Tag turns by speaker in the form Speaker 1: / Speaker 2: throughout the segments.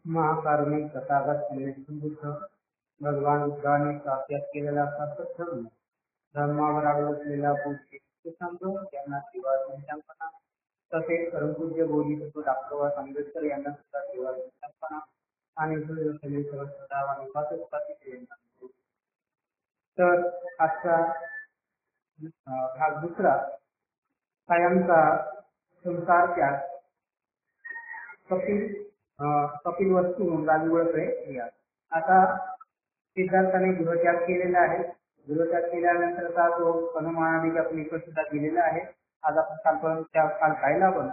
Speaker 1: महाकारुणिक तथागत बुद्ध भगवान बुद्धाने अभ्यास केलेला सातत्य धर्मावर अवलंबलेला बुद्ध समजून त्यांना संकल्पना तसेच परमपूज्य बोधिसत्व डॉक्टर आंबेडकर यांना सुद्धा संकल्पना आणि तर आजचा भाग दुसरा कायमचा संसार त्याग कपिल वस्तू लागवड आता सिद्धार्थाने गृहत्याग केलेला आहे. गृहत्याग केल्यानंतरचा तो हनुमानाने आपण सुद्धा दिलेला आहे. आज आपण काल पाहिला पण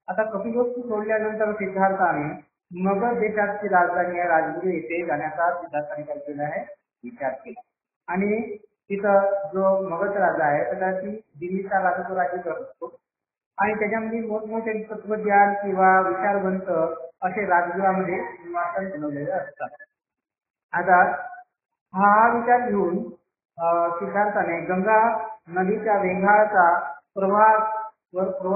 Speaker 1: आता कपिल वस्तू सोडल्यानंतर सिद्धार्थाने मगध देशाची राजधानी आहे राजगुरू येथे जाण्याचा सिद्धार्थाने काय केला आहे विचार केला आणि तिथं जो मगध राजा आहे त्याला ती दिल्लीचा राजा तो राज्य करत असतो आणि त्याच्यामध्ये मोठमोठे तत्वज्ञान किंवा विचारवंत असे राजगृहामध्ये निवासन बनवलेले असतात. आता हा विचार घेऊन सिद्धार्थाने गंगा नदीच्या वेगाचा प्रवाह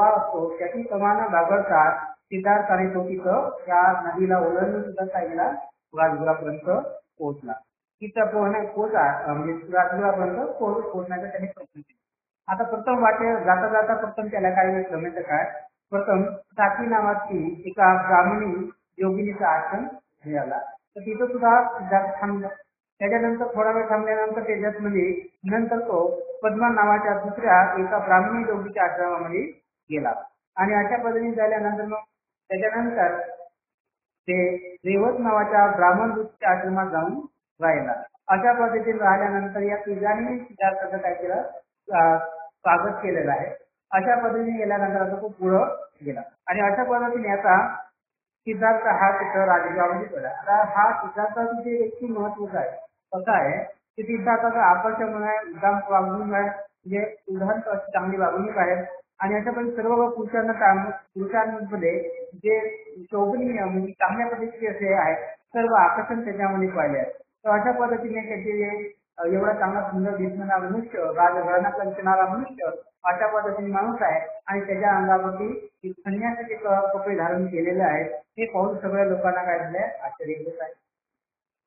Speaker 1: असतो त्याची प्रमाण बागडता सिद्धार्थाने तो तिथं त्या नदीला ओलांडून सुद्धा साईडला राजगृहापर्यंत पोहोचला. तिथं म्हणजे राजगृहापर्यंत पोहोचण्याचा त्याने प्रयत्न केला. आता प्रथम वाटे जाता जाता प्रथम त्याला काय जमेल काय प्रथम साकी नावाची एका ब्राह्मणी योगिनीचा आश्रम मिळाला तर तिथं सुद्धा सिद्धार्थ थांबला. त्याच्यानंतर थोडा वेळ थांबल्यानंतर त्याच्यामध्ये नंतर तो पद्मा नावाच्या दुसऱ्या एका ब्राह्मणी योगीच्या आश्रमामध्ये गेला आणि अशा पद्धतीने झाल्यानंतर मग त्याच्यानंतर ते रेवत नावाच्या ब्राह्मण ऋषीच्या आश्रमात जाऊन राहिला. अशा पद्धतीने राहिल्यानंतर या तिघांनी सिद्धार्थाचं काय केलं स्वागत केलेलं आहे. अशा पद्धतीने गेल्यानंतर आता तो पुढं गेला आणि अशा पद्धतीने आता सिद्धार्थ हा तिथं राजगृहामध्ये पडला. आता हा सिद्धार्थाचं जे व्यक्ती महत्वाचं आहे कसं आहे की सिद्धार्थाचं आकर्षण आहे उदाम वागणूक आहे म्हणजे उदाहरण अशी चांगली वागणूक आहे आणि अशा पद्धतीने सर्व पुरुषांमध्ये जे शोभनीय म्हणजे चांगल्या पद्धतीचे असे आहे सर्व आकर्षण त्याच्यामध्ये पाहिले आहे. तर अशा पद्धतीने त्याचे एवढा चांगला सुंदर दिसणारा मनुष्य राजघराण्यात लंचणारा मनुष्य अशा पद्धतीने माणूस आहे आणि त्याच्या अंगावरती संन्यासाचे कपडे धारण केलेले आहेत. हे पाहून सगळ्या लोकांना काय झालंय आश्चर्य होत आहे.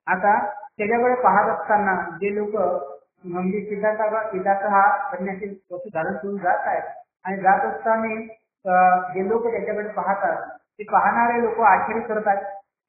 Speaker 1: आता त्याच्याकडे पाहत असताना जे लोक म्हणजे सिद्धार्थ हा संन्यासी वस्तू धारण करून जात आहेत आणि जात असताना जे लोक त्याच्याकडे पाहतात ते पाहणारे लोक आश्चर्य करतात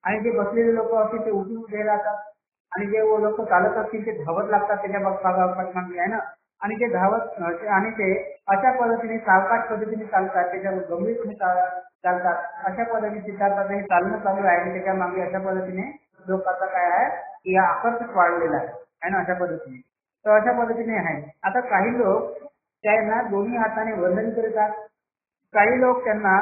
Speaker 1: आणि जे बसलेले लोक असतील ते उठून उभे राहतात आणि जे लोक चालत असतील ते धावत लागतात त्याच्या पाठीमागे आहे ना आणि ते धावत आणि ते अशा पद्धतीने सावकाश पद्धतीने चालतात त्याच्यावर गंभीरपणे चालतात. अशा पद्धतीने सिद्धार्थाचं हे चालणं चालू आहे आणि त्याच्या मागे अशा पद्धतीने लोकांचा काय आहे की आकर्षक वाढलेला आहे ना अशा पद्धतीने. तर अशा पद्धतीने आहे. आता काही लोक त्यांना दोन्ही हाताने वंदन करतात काही लोक त्यांना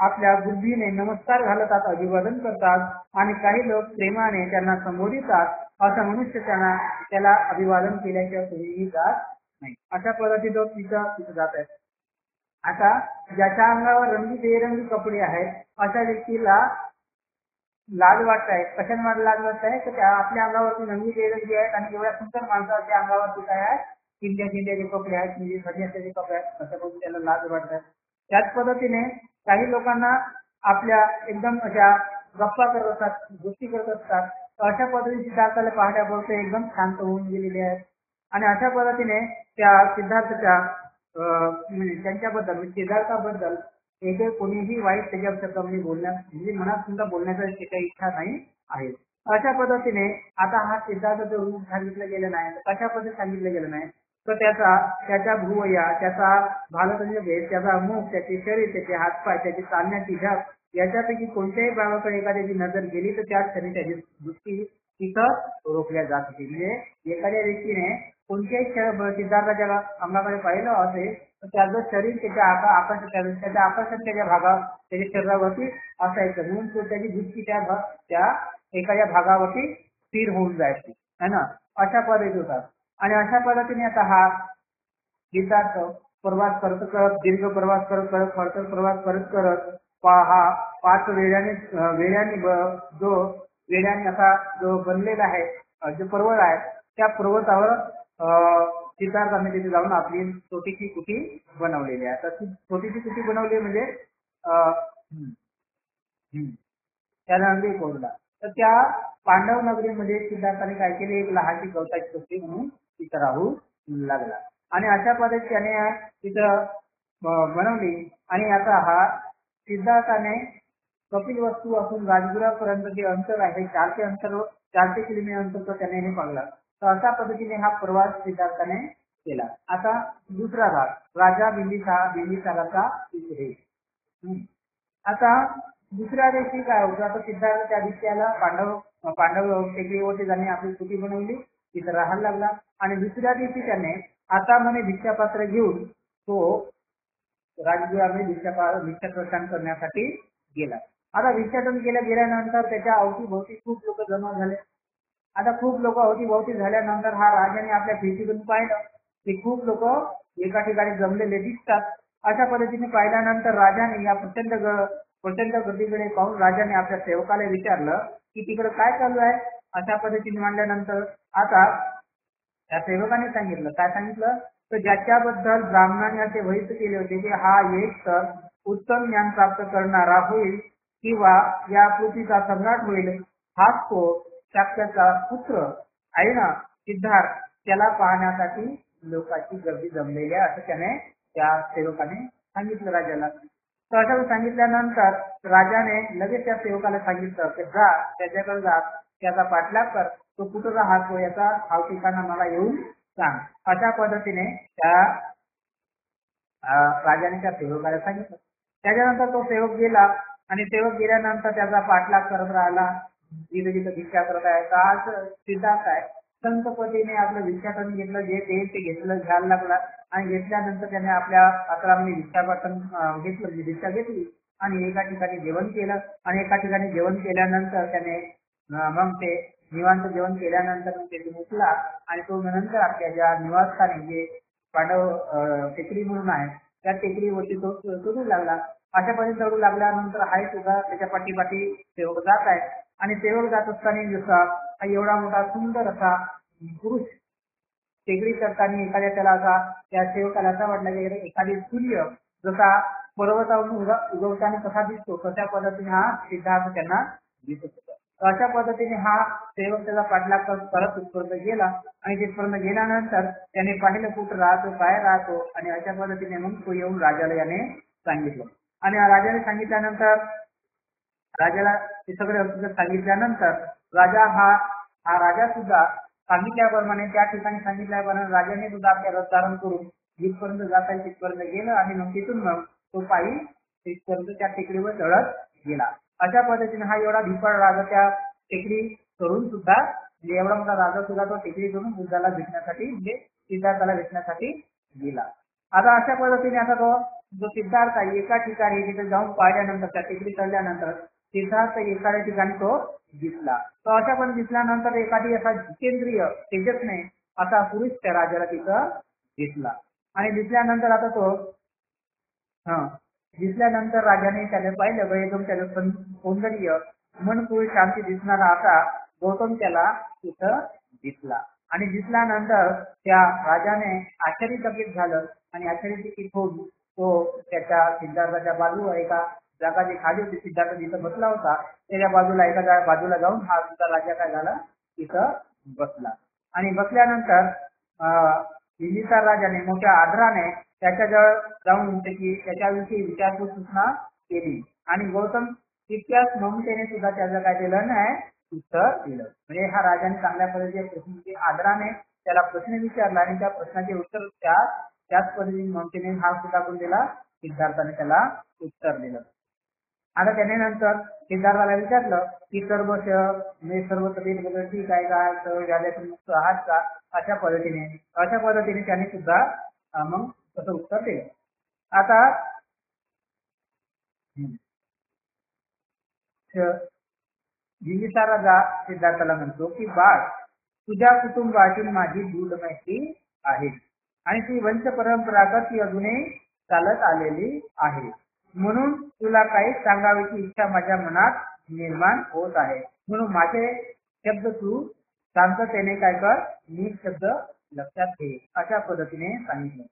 Speaker 1: आपल्या बुद्धीने नमस्कार घालतात अभिवादन करतात आणि काही लोक प्रेमाने त्यांना संबोधितात. असा मनुष्य त्याला अभिवादन केल्याशिवाय कोणीही जात नाही. अशा पद्धतीने तिथं जात आहे. आता ज्याच्या अंगावर रंगीबेरंगी कपडे आहेत अशा व्यक्तीला लाज वाटत आहे. कशाने लाज वाटत आहे तर त्या आपल्या अंगावरती रंगीबेरंगी आहेत आणि एवढ्या सुंदर माणसाच्या अंगावरती काय आहे चिंध्याचे कपडे आहेत म्हणजे संन्यासाचे कपडे आहेत अशा पद्धतीने त्याला लाज वाटत आहे. त्याच पद्धतीने काही लोकांना आपल्या एकदम अशा गप्पा करत असतात गोष्टी करत असतात. अशा पद्धतीने सिद्धार्थाला पाहण्याबरोबर एकदम शांत होऊन गेलेले आहेत आणि अशा पद्धतीने त्या सिद्धार्थाच्या म्हणजे त्यांच्याबद्दल म्हणजे सिद्धार्थाबद्दल एक कोणीही वाईट त्याच्या शब्दामध्ये बोलण्यास म्हणजे मनात सुद्धा बोलण्याची काही इच्छा नाही आहे. अशा पद्धतीने आता हा सिद्धार्थाचं रूप सांगितलं गेलं नाही कशा पद्धतीने सांगितलं गेलं नाही तर त्याच्या भ्रुवया त्याचा भालचंद्र भेद त्याचा मुख त्याचे शरीर त्याचे हातपाय त्याची चालण्याची झाप याच्यापैकी कोणत्याही भागाकडे एखाद्याची नजर गेली तर त्या क्षणी त्याची दृष्टी तिथं रोखल्या जात होती. म्हणजे एखाद्या व्यक्तीने कोणत्याही सिद्धार्थाच्या अंगाकडे पाहिलं असेल तर त्याचं शरीर त्याच्या आकर्षण त्याच्या भागात त्याच्या शरीरावरती असायचं म्हणून तो त्याची दृष्टी त्या एखाद्या भागावरती स्थिर होऊन जायची है ना अशा पद्धती होतात. आणि अशा पद्धतीने आता हा सिद्धार्थ प्रवास करत दीर्घ प्रवास करत खडतर प्रवास करत हा 5 वेळाने जो वेळाने असा जो बनलेला आहे जो पर्वत आहे त्या पर्वतावर सिद्धार्थाने तिथे जाऊन आपली छोटीशी कुटी बनवलेली आहे. तर ती छोटीशी कुटी बनवली म्हणजे त्याला कोरडा तर त्या पांडव नगरीमध्ये सिद्धार्थाने काय केले, एक लहानशी गवताची टोपली म्हणून तिथं राहू लागला. आणि अशा पद्धतीने तिथं बनवली. आणि आता हा सिद्धार्थाने कपिलवस्तू पासून राजगृहापर्यंत जे अंतर आहे 400 किलोमीटर अंतर त्याने हे पाळला. तर अशा पद्धतीने हा प्रवास सिद्धार्थाने केला. आता दुसरा भाग राजा बिंबिसाराचा इतिहास. आता दुसऱ्या दिवशी काय होतं, आता सिद्धार्थ त्या दिवशी आला, पांडव टेकडीवरती जाणे आपली स्थिती बनवली, तिथं राहायला लागला. आणि दुसऱ्या दिवशी त्याने आता म्हणे भिक्षापात्र घेऊन तो राजगृहामध्ये भिक्षाप्रस्थान करण्यासाठी गेला. आता भिक्षाटन गेल्यानंतर त्याच्या अवतीभोवती खूप लोक जमा झाले. आता खूप लोक अवतीभोवती झाल्यानंतर हा राजाने आपल्या खिडकीतून पाहिलं की खूप लोक एका ठिकाणी जमलेले दिसतात. अशा पद्धतीने पाहिल्यानंतर राजाने या प्रचंड गर्दीकडे पाहून राजाने आपल्या सेवकाला विचारलं की तिकडे काय चालू आहे. अशा पद्धतीने मांडल्यानंतर आता त्या सेवकाने काय सांगितलं, तर ज्याच्याबद्दल ब्राह्मणाने असे वहित केले होते की हा एक तर उत्तम ज्ञान प्राप्त करणारा होईल किंवा या पृथ्वीचा सम्राट होईल, हाच तो शाक्याचा पुत्र आहे ना सिद्धार्थ, त्याला पाहण्यासाठी लोकांची गर्दी जमलेली आहे असं त्याने त्या सेवकाने सांगितलं राजाला. तर असं सांगितल्यानंतर राजाने लगेच त्या सेवकाला सांगितलं की जा त्याच्याकडे जा, त्याचा पाठलाग कर, तो कुठं राहतो याचा ठाव ठिकाणा मला येऊन सांग. अशा पद्धतीने त्या राजाने त्या सेवकाला सांगितलं. त्याच्यानंतर तो सेवक गेला आणि सेवक गेल्यानंतर त्याचा पाठलाग करत राहिला, जिथे जिथे भिक्षा करत आहे. तर आज सिद्धार्थ आहे संतपतीने आपलं भिक्षाटन घेतलं, जे ते घेतलं, घ्यायला लागला. आणि घेतल्यानंतर त्याने आपल्या आश्रमाने भिक्षाटन घेतलं, भिक्षा घेतली आणि एका ठिकाणी जेवण केलं. आणि एका ठिकाणी जेवण केल्यानंतर त्याने मग ते निवांत जेवण केल्यानंतर त्याने उठला आणि तो नंतर आपल्या ज्या निवासस्थानी जे पांडव टेकडी म्हणून आहे त्या टेकडीवरती तो चढू लागला. अशा पद्धतीने चढू लागल्यानंतर हाय सुद्धा त्याच्या पाठीपाठी सेवक जात आहे. आणि सेवक जात असताना जसा एवढा मोठा सुंदर असा पुरुष टेकडी चढताना एखाद्या त्याला असा त्या सेवकाला असा वाटला की एखादी सूर्य जसा पर्वतावरून उगवताना कसा दिसतो तशा पद्धतीने हा सिद्धार्थ त्यांना दिसत होता. अशा पद्धतीने हा सेवक त्याचा पाठलाग करत तिथपर्यंत गेला. आणि तिथपर्यंत गेल्यानंतर त्याने पाहिलं कुठं राहतो, काय राहतो. आणि अशा पद्धतीने मग तो येऊन राजाला याने सांगितलं. आणि राजाने सांगितल्यानंतर राजाला ते सगळे सांगितल्यानंतर राजा हा राजा सुद्धा सांगितल्याप्रमाणे त्या ठिकाणी सांगितल्याप्रमाणे राजाने सुद्धा आपल्या रथ धारण करून जिथपर्यंत जाता येईल तिथपर्यंत गेलं. आणि मग तिथून मग तो पायी तिथपर्यंत त्या टेकडीवर चढत गेला. अशा पद्धतीने हा एवढा धिप्पाड राजा त्या टेकडी करून सुद्धा एवढा मोठा राजा सुद्धा तो टेकडी करून बुद्धाला भेटण्यासाठी म्हणजे सिद्धार्थाला भेटण्यासाठी गेला. आता अशा पद्धतीने आता तो जो सिद्धार्थ आहे एका ठिकाणी तिथे जाऊन पाहिल्यानंतर त्या टेकडी चढल्यानंतर सिद्धार्थ एखाद्या ठिकाणी तो दिसला. तो अशा पण दिसल्यानंतर एखादी असा जितेंद्रिय तेजस्ने असा पुरुष त्या राजाला तिथं दिसला. आणि दिसल्यानंतर आता तो दिसल्यानंतर राजाने त्याला पाहिलं एकदम त्याला सौंदर्य मनपूर शांती दिसणारा असा गौतम त्याला तिथं दिसला. आणि दिसल्यानंतर त्या राजाने आश्चर्यचकित झालं. आणि आश्चर्यचकित होऊन तो त्याच्या सिद्धार्थाच्या बाजू एका जागा जी खाली होती सिद्धार्थ जिथं बसला होता त्याच्या बाजूला एका बाजूला जाऊन हा सुद्धा राजा काय झाला तिथं बसला. आणि बसल्यानंतर बिंबिसार राजाने मोठ्या आदराने त्याच्याजवळ जाऊन त्याच्याविषयी विचारपूस सूचना केली. आणि गौतम तितक्याच ममतेने सुद्धा त्याचं काय दिलं नाही उत्तर दिलं. म्हणजे हा राजाने चांगल्या पद्धतीने प्रश्नाचे आदराने त्याला प्रश्न विचारला आणि त्या प्रश्नाचे उत्तर त्याच पद्धतीने ममतेने हा सुद्धा करून दिला. सिद्धार्थाने त्याला उत्तर दिलं. आता त्याने नंतर सिद्धार्थाला विचारलं की सर्व तब्येत वगैरे ठीक आहे का, सर्व व्याध्यातून मुक्त आहात का. अशा पद्धतीने त्याने सुद्धा मग तसं उत्तर दिलं. आता बिंबिसार राजा सिद्धार्थाला म्हणतो की बाळ तुझ्या कुटुंबाची माझी दूढ माहिती आहे आणि ती वंश परंपरागत ती अजूनही चालत आलेली आहे. म्हणून तुला काही सांगावीची इच्छा माझ्या मनात निर्माण होत आहे. म्हणून माझे शब्द तू शांततेने काय कर, नीट शब्द लक्षात घे. अशा पद्धतीने सांगितलं.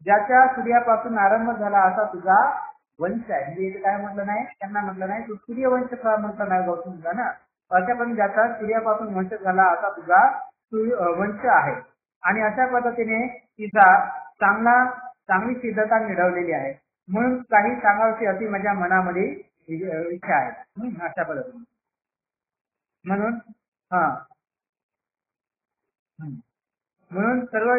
Speaker 1: ज्याच्या सूर्यापासून आरंभ झाला असा तुझा वंश आहे. म्हणजे काय म्हटलं नाही, त्यांना म्हटलं नाही तू सूर्यवंश म्हटलं नाही गौतम ना, अशा पण ज्याचा सूर्यापासून वंश झाला असा तुझा वंश आहे आणि अशा पद्धतीने तिचा चांगली सिद्धता मिळवलेली आहे. म्हणून काही सांगावशी अशी माझ्या मनामध्ये इच्छा आहे. अशा पद्धतीने म्हणून हा म्हणून सर्व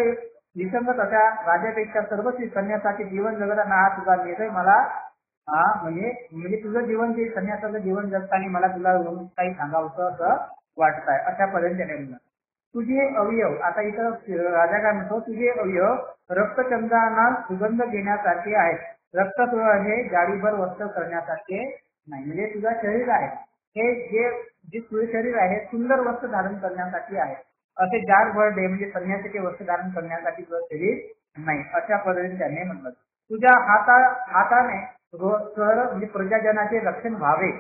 Speaker 1: विसंगत अशा राजापेक्षा सर्वस्वी संन्यासाचे जीवन जगताना हा तुझा निर्णय मला म्हणजे तुझं जीवन जे संन्यासाचं जीवन जगताना मला तुला काही सांगावं असं वाटत आहे. अशा पद्धतीने तुझे अवयव आता इथं राजा काय म्हणतो, तुझे अवयव रक्तचंद्रांना सुगंध घेण्यासारखे आहेत. रक्त हे जाळीभर वस्त्र करण्यासारखे नाही. म्हणजे तुझं शरीर आहे हे जे तुझे शरीर आहे सुंदर वस्त्र धारण करण्यासाठी आहे. असे जाडभर म्हणजे संन्यासाचे वस्त्र धारण करण्यासाठी तुझं शरीर नाही. अशा पद्धतीने त्याने म्हटलं. तुझ्या हाताने म्हणजे प्रजाजनाचे रक्षण व्हावे,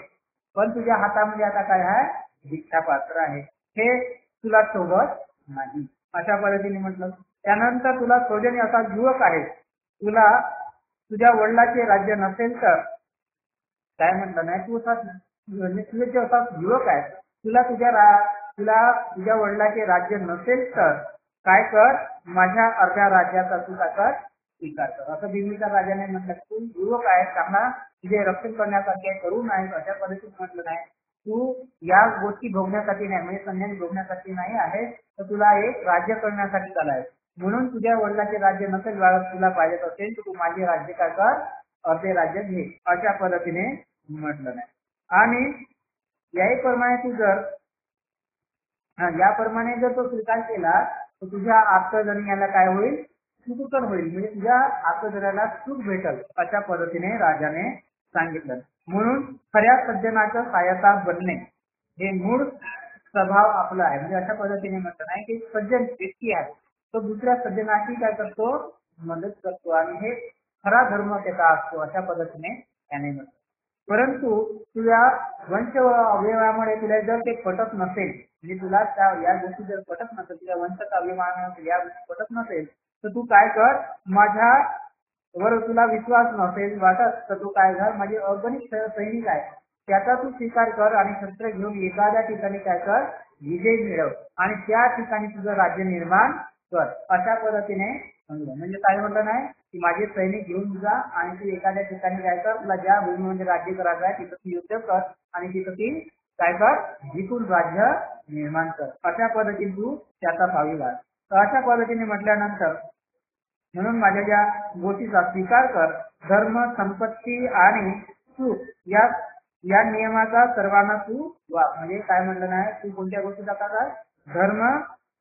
Speaker 1: पण तुझ्या हातामध्ये आता काय आहे, भिक्षापात्र आहे, हे तुला सोबत नाही. अशा पद्धतीने म्हटलं. त्यानंतर तुला सौजन्य असा युवक आहे, तुला तुझ्या वडिलांचे राज्य नसेल तर काय म्हटलं नाही, तू तुझे जे असा युवक आहे, तुला तुझ्या वडिलांचे राज्य नसेल तर काय कर, माझ्या अर्ध्या राज्याचा तू काय कर, स्वीकार कर. असं बिंबिसार राजाने म्हटलं. तू युवक आहे, चांगला तुझे रक्षण करण्यासाठी करू नाही अशा पद्धतीने म्हटलं नाही. तू या गोष्टी भोगण्यासाठी नाही, म्हणजे संन्यास भोगण्यासाठी नाही आहे, तर तुला एक राज्य करण्यासाठी झाला आहे. म्हणून तुझ्या वडिलांचे राज्य नसेल, तुला पाहिजे असेल तर तू माझे राज्य काय कर, अर्धे राज्य घे. अशा पद्धतीने म्हटलं नाही. आणि याप्रमाणे तू याप्रमाणे जर तो स्वीकार केला तर तुझ्या आत्मजन्याला काय होईल, सुखकर होईल, म्हणजे तुझ्या आत्मजन्याला सुख भेटल. अशा पद्धतीने राजाने सांगितलं. म्हणून खऱ्या सज्जनाचं सहायता बनणे हे मूळ स्वभाव आपला आहे. म्हणजे अशा पद्धतीने म्हटलं नाही की सज्जन व्यक्ती आहे तो दुसऱ्या सज्जनाची काय करतो, मदत करतो आणि हे खरा धर्म त्याचा असतो. अशा पद्धतीने त्याने म्हटलं. परंतु तुझ्या वंश अवयवामुळे तुला जर ते पटत नसेल, म्हणजे तुला या गोष्टी जर पटत नसेल, तुझ्या वंशाचा अभिमान या गोष्टी पटत नसेल, तर तू काय कर, माझ्यावर तुला विश्वास नसेल वाटत तर तू काय कर, माझे अगणित सैनिक आहे त्याचा तू स्वीकार कर आणि शस्त्र घेऊन एखाद्या ठिकाणी काय कर, विजय मिळव आणि त्या ठिकाणी तुझं राज्य निर्माण कर. अशा पद्धतीने म्हणजे काय म्हटलं नाही की माझे सैनिक घेऊन जा आणि तू एखाद्या ठिकाणी काय कर, तुला ज्या भूमीमध्ये राज्य करायचं आहे तिथं तू युद्ध कर आणि तिथं ती काय कर, जिंकून राज्य निर्माण कर. अशा पद्धतीने तू त्याचा भावी लाग. तर अशा पद्धतीने म्हटल्यानंतर म्हणून माझ्या ज्या गोष्टीचा स्वीकार कर, धर्म, संपत्ती आणि सुख या नियमाचा सर्वांना तू म्हणजे काय म्हटलं नाही, तू कोणत्या गोष्टीचा कर, धर्म,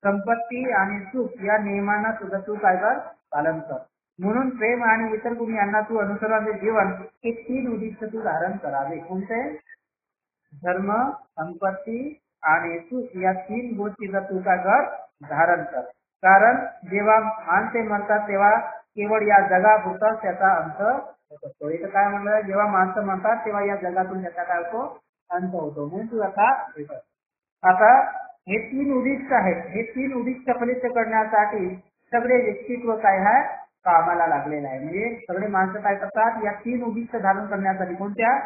Speaker 1: संपत्ती आणि सुख या नियमांना सुद्धा तू काय कर, पालन कर. म्हणून प्रेम आणि इतर गुण यांना तू अनुसरणाचे जीवन हे 3 उद्दिष्ट तू धारण करावे. कोणते, धर्म, संपत्ती आणि सुख या 3 गोष्टीचा तू काय कर, धारण कर. कारण जेव्हा माणसे मरतात तेव्हा केवळ या जगापुरता त्याचा अंत होतो. इथं काय म्हणलं, जेव्हा माणसं मरतात तेव्हा या जगातून त्याचा काय होतो, अंत होतो. म्हणून तू आता हे 3 उद्दिष्ट आहेत. हे 3 उद्दिष्ट फलित करण्यासाठी सगळे व्यक्तित्व काय आहे, कामाला लागलेलं आहे. म्हणजे सगळे माणसं काय करतात, या 3 उद्दिष्ट धारण करण्यासाठी, कोणत्या,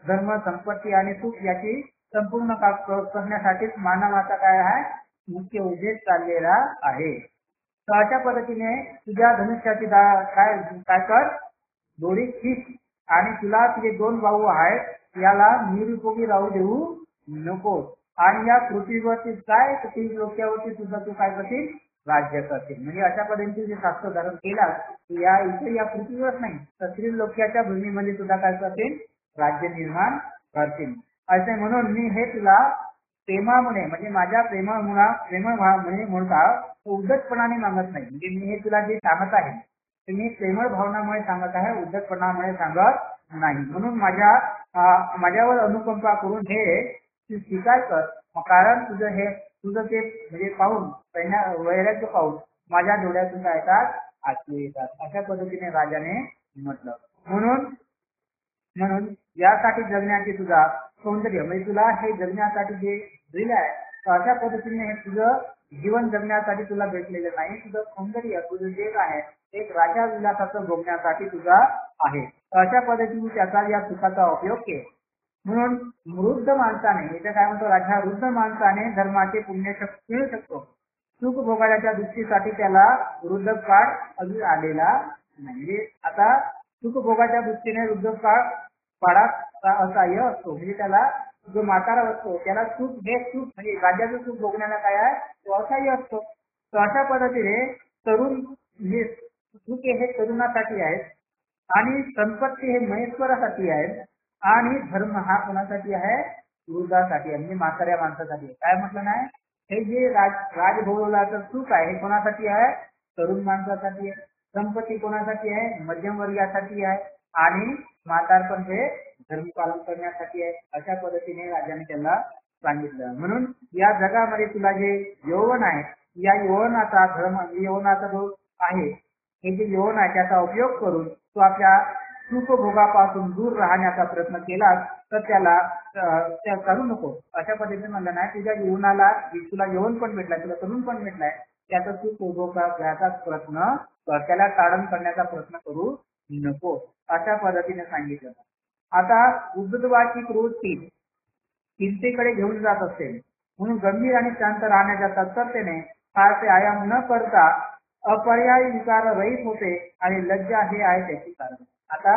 Speaker 1: धर्म, संपत्ती आणि सुख याची संपूर्ण करण्यासाठीच मानवाचा काय आहे, मुख्य उद्देश चाललेला आहे. तर अशा पद्धतीने तुझ्या धनुष्याची काय कर, दोरी खीच आणि तुला तुझे 2 भाऊ आहेत याला निरुपयोगी राहू देऊ नको आणि या पृथ्वीवरती काय 3 लोक्यावरती सुद्धा तू काय करशील, राज्य करशील. म्हणजे अशा पद्धतीने जे शास्त्र धारण केला या इथे या पृथ्वीवर नाही तर 3 लोक्याच्या भूमीमध्ये सुद्धा काय करतील, राज्य निर्माण करतील. असे म्हणून मी हे तुला प्रेमामुळे म्हणजे माझ्या प्रेमळ म्हणता उद्धटपणाने मागत नाही. म्हणजे मी हे तुला जे सांगत आहे ते मी प्रेमळ भावनामुळे सांगत आहे, उद्धटपणामुळे सांगत नाही. म्हणून माझ्यावर अनुकंपा करून हे तू स्वीकार कर. कारण तुझं ते म्हणजे पाहून वैराग्य पाहून माझ्या डोळ्यातून काय येतात, आसू येतात. अशा पद्धतीने राजाने म्हटलं. म्हणून यासाठी जगण्याची तुझा सौंदर्य म्हणजे तुला हे जगण्यासाठी जे दिलं आहे तर अशा पद्धतीने हे तुझं जीवन जगण्यासाठी तुला भेटलेलं नाही. तुझं सौंदर्य, तुझं जे आहे एक राजा विलासाचं भोगण्यासाठी तुझा आहे. अशा पद्धतीने त्याचा या सुखाचा उपयोग केला. म्हणून वृद्ध माणसाने, इथे काय म्हणतो राजा, वृद्ध माणसाने धर्माचे पुण्य मिळू शकतो. सुख भोगायच्या दृष्टीसाठी त्याला वृद्धकाळ अजून आलेला नाही. म्हणजे आता सुख भोगाच्या दृष्टीने वृद्धकाळ काळात असहाय्य असतो. म्हणजे त्याला जो म्हातारा असतो त्याला सुख, हे सुख म्हणजे राज्याचं सुख भोगण्याला काय आहे, तो असहाय्य असतो. तर अशा पद्धतीने तरुण म्हणजे सुख हे तरुणासाठी आहे आणि संपत्ती हे महेश्वरासाठी आहे आणि धर्म हा कोणासाठी आहे, वृद्धासाठी आहे, म्हणजे म्हाताऱ्या माणसासाठी आहे. काय म्हटलं नाही, हे जे राजभोगाचं सुख आहे हे कोणासाठी आहे, तरुण माणसासाठी आहे. संपत्ती कोणासाठी आहे, मध्यमवर्गीयासाठी आहे आणि म्हातारपण हे धर्म पालन करण्यासाठी आहे. अशा पद्धतीने राजाने त्याला सांगितलं. म्हणून या जगामध्ये तुला जे यौवन आहे, या यौवनाचा धर्म, यौवनाचा जो आहे, हे जे यौवन आहे त्याचा उपयोग करून तो आपल्या सुखभोगापासून दूर राहण्याचा प्रयत्न केला तर त्याला करू नको. अशा पद्धतीने म्हणलं नाही, तुझ्या यौवनाला, तुला यौवन पण भेटलाय, तुला तरुण पण भेटलाय, त्याचा सुखभोग घ्यायचा प्रयत्न, त्याला ताडण करण्याचा प्रयत्न करू नको. अशा पद्धतीने सांगितलं. आता उद्धवाची प्रवृत्ती चिंतेकडे घेऊन जात असेल म्हणून गंभीर आणि शांत राहण्याच्या तत्परतेने फारसे आयाम न करता अपर्यायी विकार रहित होते आणि लज्जा हे आहे त्याची कारण. आता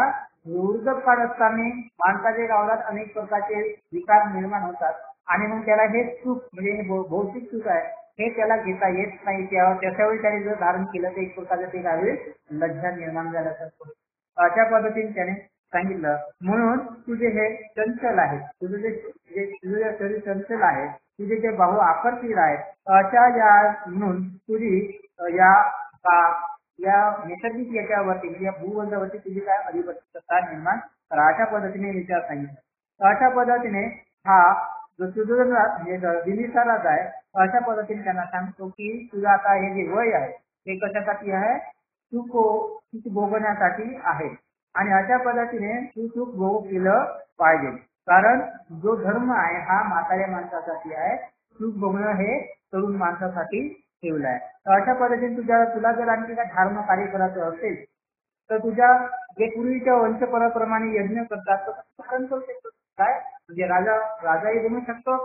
Speaker 1: वृद्धकाळ असताना माणसाच्या गावात अनेक प्रकारचे विकार निर्माण होतात आणि मग त्याला हे सुख म्हणजे हे भौतिक सुख आहे हे त्याला घेता येत नाही. त्याच्यावेळी त्याने जर धारण केलं तर एक प्रकारचं ते काय लज्जा निर्माण झाल्यासारखं. अशा पद्धतीने त्याने सांगितलं. म्हणून तुझे हे चंचल आहे, तुझे शरीर चंचल आहे, तुझे जे बाहू आकर्षित आहेत, अशा या म्हणून तुझी या नैसर्गिक याच्यावरती म्हणजे या भूवंतावरती तुझी काय अधिपत्यता निर्माण करा. अशा पद्धतीने विचार सांगितला. अशा पद्धतीने हा जो सुदूर म्हणजे बिंबिसाराच आहे, अशा पद्धतीने त्यांना सांगतो की तुझं आता हे जे वय आहे हे कशासाठी आहे, सुख भोगण्यासाठी आहे आणि अशा पद्धतीने तू सुख भोग केलं पाहिजे. कारण जो धर्म आहे हा म्हाताऱ्या माणसासाठी आहे, सुख भोगणं हे तरुण माणसासाठी ठेवलं आहे. तर अशा पद्धतीने तुला जर आणखी काय धर्म कार्य करायचं असेल तर तुझ्या जे पूर्वीच्या वंशपराप्रमाणे यज्ञ करतात तर करू शकतो. काय म्हणजे राजाही बनू शकतो,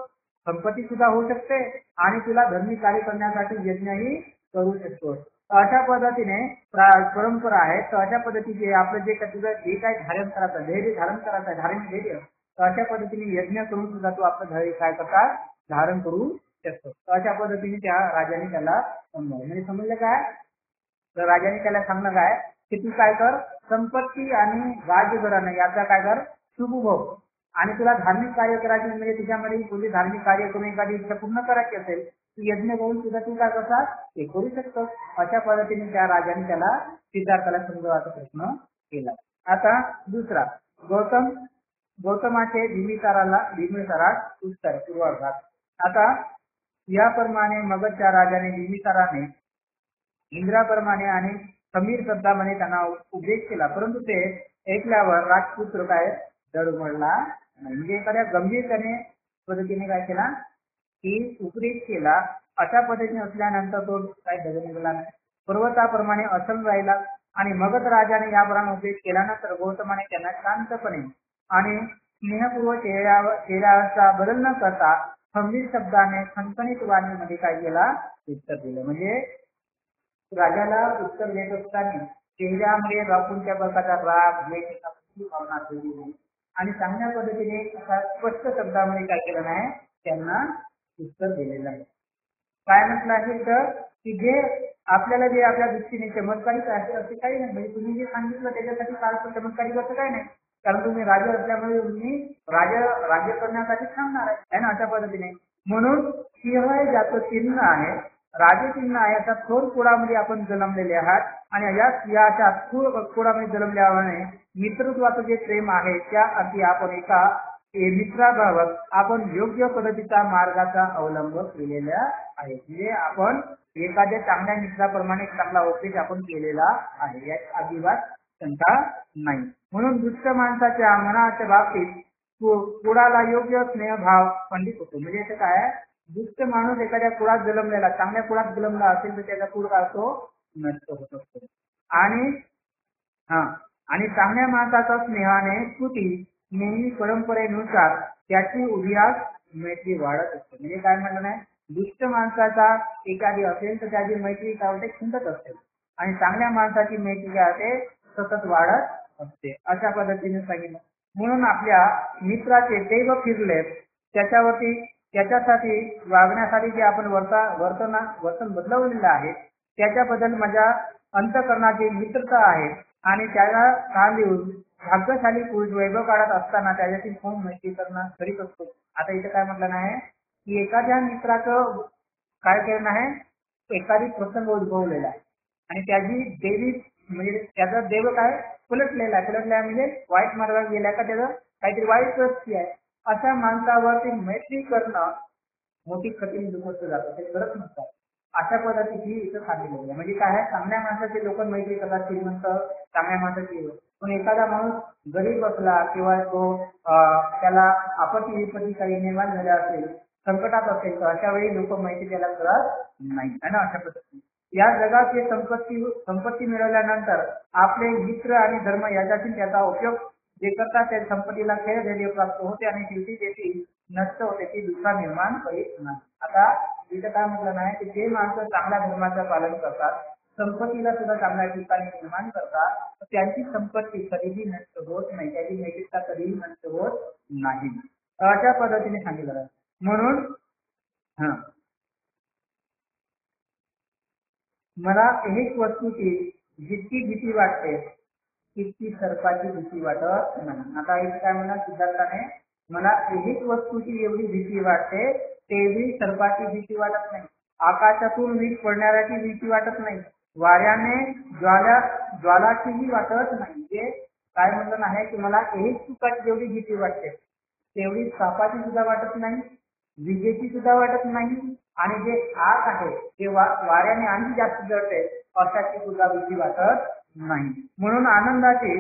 Speaker 1: संपत्ती सुद्धा होऊ शकते आणि तुला धर्मिक कार्य करण्यासाठी यज्ञही करू शकतो. अशा पद्धतीने परंपरा आहे. तर अशा पद्धतीने आपलं तुझं जे काही धारण करायचं, धैर्य धारण करायचं, धार्मिक धैर्य, तर अशा पद्धतीने यज्ञ करून सुद्धा तू आपलं धैर्य काय करता धारण करू शकतो. अशा पद्धतीने त्या राजाने त्याला समजावलं. म्हणजे समजलं काय, तर राजाने त्याला सांगणं काय की तू काय कर, संपत्ती आणि राजघराणं याचा काय कर शुभभोग आणि तुला धार्मिक कार्य करायचे म्हणजे तुझ्यामध्ये तुझे धार्मिक कार्य करून एखादी इच्छा पूर्ण करायची असेल तू यज्ञ करून सुद्धा तू काय करता ते करू शकतो. अशा पद्धतीने त्या राजाने त्याला सिद्धार्थाला समजवायचा प्रयत्न केला. आता दुसरा गौतमाचे बिंबिसारात उत्तर पूर्वार्धात. आता याप्रमाणे मगधच्या राजाने बिंबिसाराने इंद्राप्रमाणे आणि खमीर शब्दामध्ये त्यांना उपदेश केला, परंतु ते ऐकल्यावर राजपुत्र काय डळमळला नाही. म्हणजे एखाद्या गंभीरपणे पद्धतीने काय केला की उपदेश केला. अशा पद्धतीने असल्यानंतर तो काय डळमळला नाही, पर्वताप्रमाणे असम राहिला. आणि मगध राजाने याप्रमाणे उपदेश केल्यानंतर गौतमाने त्यांना शांतपणे आणि स्नेहपूर्वक चेहऱ्यावरचा बदल न करता खंबीर शब्दाने खणखणीत वाणीमध्ये काय केला उत्तर दिलं. म्हणजे राजाला उत्तर देत असताना चेहऱ्यामध्ये कोणत्या प्रकारचा राग भावना ठेवली आणि चांगल्या पद्धतीने स्पष्ट शब्दामध्ये काय केलं नाही त्यांना उत्तर दिलेलं आहे. काय म्हटलं आहे तर की जे आपल्याला जे आपल्या दृष्टीने चमत्कारिक आहे असे काही नाही. म्हणजे तुम्ही जे सांगितलं त्याच्यासाठी फार चमत्कारिक असं काही नाही, कारण तुम्ही राजा असल्यामुळे तुम्ही राज्य करण्यासाठी थांबणार आहे ना. अशा पद्धतीने म्हणून सिंह हे ज्याचं चिन्ह आहे, राजचिन्ह आहे, अशा थोर कुळामध्ये आपण जन्मलेले आहात आणि या अशा थोर कुळामध्ये जन्मल्याने मित्रत्वाचं जे प्रेम आहे त्या अर्थी आपण एका मित्राबाबत आपण योग्य पद्धतीचा मार्गाचा अवलंब केलेला आहे. म्हणजे आपण एखाद्या चांगल्या मित्राप्रमाणे चांगला उपदेश आपण केलेला आहे, यात अजिबात शंका नाही. म्हणून दुष्ट माणसाच्या मनाच्या बाबतीत कुळाला योग्य स्नेहभाव खंडित होतो. म्हणजे याचं काय, दुष्ट माणूस एखाद्या कुळात जन्मलेला चांगल्या कुळात जन्मला असेल तर त्याचा कुळ काय असतो नष्ट होत असतो. आणि चांगल्या माणसाचा स्नेहाने स्तुती नेहमी परंपरेनुसार त्याची उदयास मैत्री वाढत असते. म्हणजे काय म्हणलं नाही, दुष्ट माणसाचा एखादी असेल तर त्याची मैत्री काय होते, खिंडत असते आणि चांगल्या माणसाची मैत्री काय होते, सतत वाढत असते. अशा पद्धतीने सांगितलं. म्हणून आपल्या मित्राचे दैव फिरले त्याच्यावरती त्याच्यासाठी वागण्यासाठी जे आपण वर्तन बदलवलेलं आहे त्याच्याबद्दल माझ्या अंतःकरणाची मित्रता आहे आणि त्याला कान देऊन भाग्यशाली पुरुष वैभव काढत असताना त्याच्याशी फोन मैत्री करणं करीत असतो. आता इथे काय म्हटलं नाही की एखाद्या मित्राचं काय करणं आहे, एखादी प्रसंग उद्भवलेला आहे आणि त्याची देवी म्हणजे त्याचा देव काय पलटलेला म्हणजे वाईट मार्गात गेला का त्याचं काहीतरी वाईट वृत्ती आहे, अशा माणसावरती मैत्री करणं मोठी कठीण दुखत जातं, ते करत नसतात. अशा पद्धतीची इथं सांगितलेलं आहे. म्हणजे काय आहे, चांगल्या माणसाचे लोक मैत्री करतात, श्रीमंत चांगल्या माणसाची. पण एखादा माणूस गरीब असला किंवा तो त्याला आपत्ती विपत्ती काही निर्माण झाल्या असेल, संकटात असेल, तर अशा वेळी लोक मैत्री त्याला करत नाही है ना. अशा पद्धतीने या जगात हे संपत्ती मिळवल्यानंतर आपले मित्र आणि धर्म याच्यातील त्याचा उपयोग जे करतात त्या संपत्तीला खेळ धैर्य प्राप्त होते आणि शेवटी त्याची नष्ट होते, ती दुःखा निर्माण करीत नाही. आता इथं काय म्हटलं नाही की जे माणसं चांगल्या धर्माचं पालन करतात, संपत्तीला सुद्धा चांगल्या ठिकाणी निर्माण करतात, त्यांची संपत्ती कधीही नष्ट होत नाही, त्याची नैतिकता कधीही नष्ट होत नाही. अशा पद्धतीने सांगितलं. म्हणून मला एक वस्तूची जितकी भीती वाटते तितकी सर्पाची भीती वाटत नाही. आता इथे काय म्हणा सिद्धार्थाने, मला एक वस्तूची एवढी भीती वाटते तेवढी सर्पाची भीती वाटत नाही. आकाशातून वीज पडणाऱ्याची भीती वाटत नाही, वाऱ्याने ज्वालाचीही वाटत नाही. म्हणजे काय म्हणलं आहे की मला एक चुकाची जेवढी भीती वाटते तेवढी सापाची सुद्धा वाटत नाही, विजेची सुद्धा वाटत नाही आणि जे आग आहे ते वाऱ्याने आणखी जास्त जळते अशाची सुद्धा भीती वाटत नाही. म्हणून आनंदाचे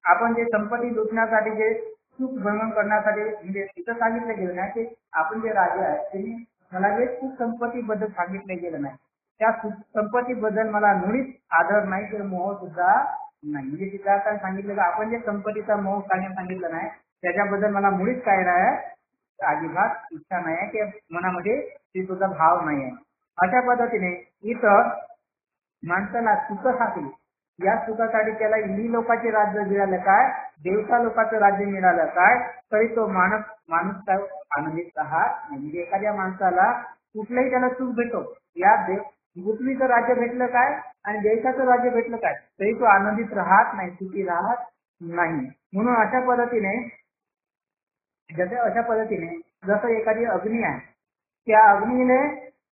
Speaker 1: आपण जे संपत्ती लुटण्यासाठी जे सुख भ्रमण करण्यासाठी म्हणजे तिथं सांगितलं गेलं नाही की आपण जे राजे आहेत त्यांनी मला जे सुख संपत्ती बद्दल सांगितलं गेलं नाही, त्या संपत्ती बद्दल मला मुळीच आदर नाही तर मोह सुद्धा नाही. म्हणजे सिद्धार्थाने सांगितलं की आपण जे संपत्तीचा मोह सांगितलं नाही त्याच्याबद्दल मला मुळीच काय नाही, अजिबात इच्छा नाही आहे की मनामध्ये ती सुद्धा भाव नाही आहे. अशा पद्धतीने इथं माणसाला सुखासाठी या सुखासाठी त्याला इंद्रिय लोकांचे राज्य मिळालं काय, देवता लोकांचं राज्य मिळालं काय, तरी तो माणूस काय आनंदित राहत नाही. म्हणजे एखाद्या माणसाला कुठलंही त्याला सुख भेटो, या पृथ्वीचं राज्य भेटलं काय आणि देशाचं राज्य भेटलं काय तरी तो आनंदित राहत नाही, सुखी राहत नाही. म्हणून अशा पद्धतीने जसं एखादी अग्नी आहे, त्या अग्नीने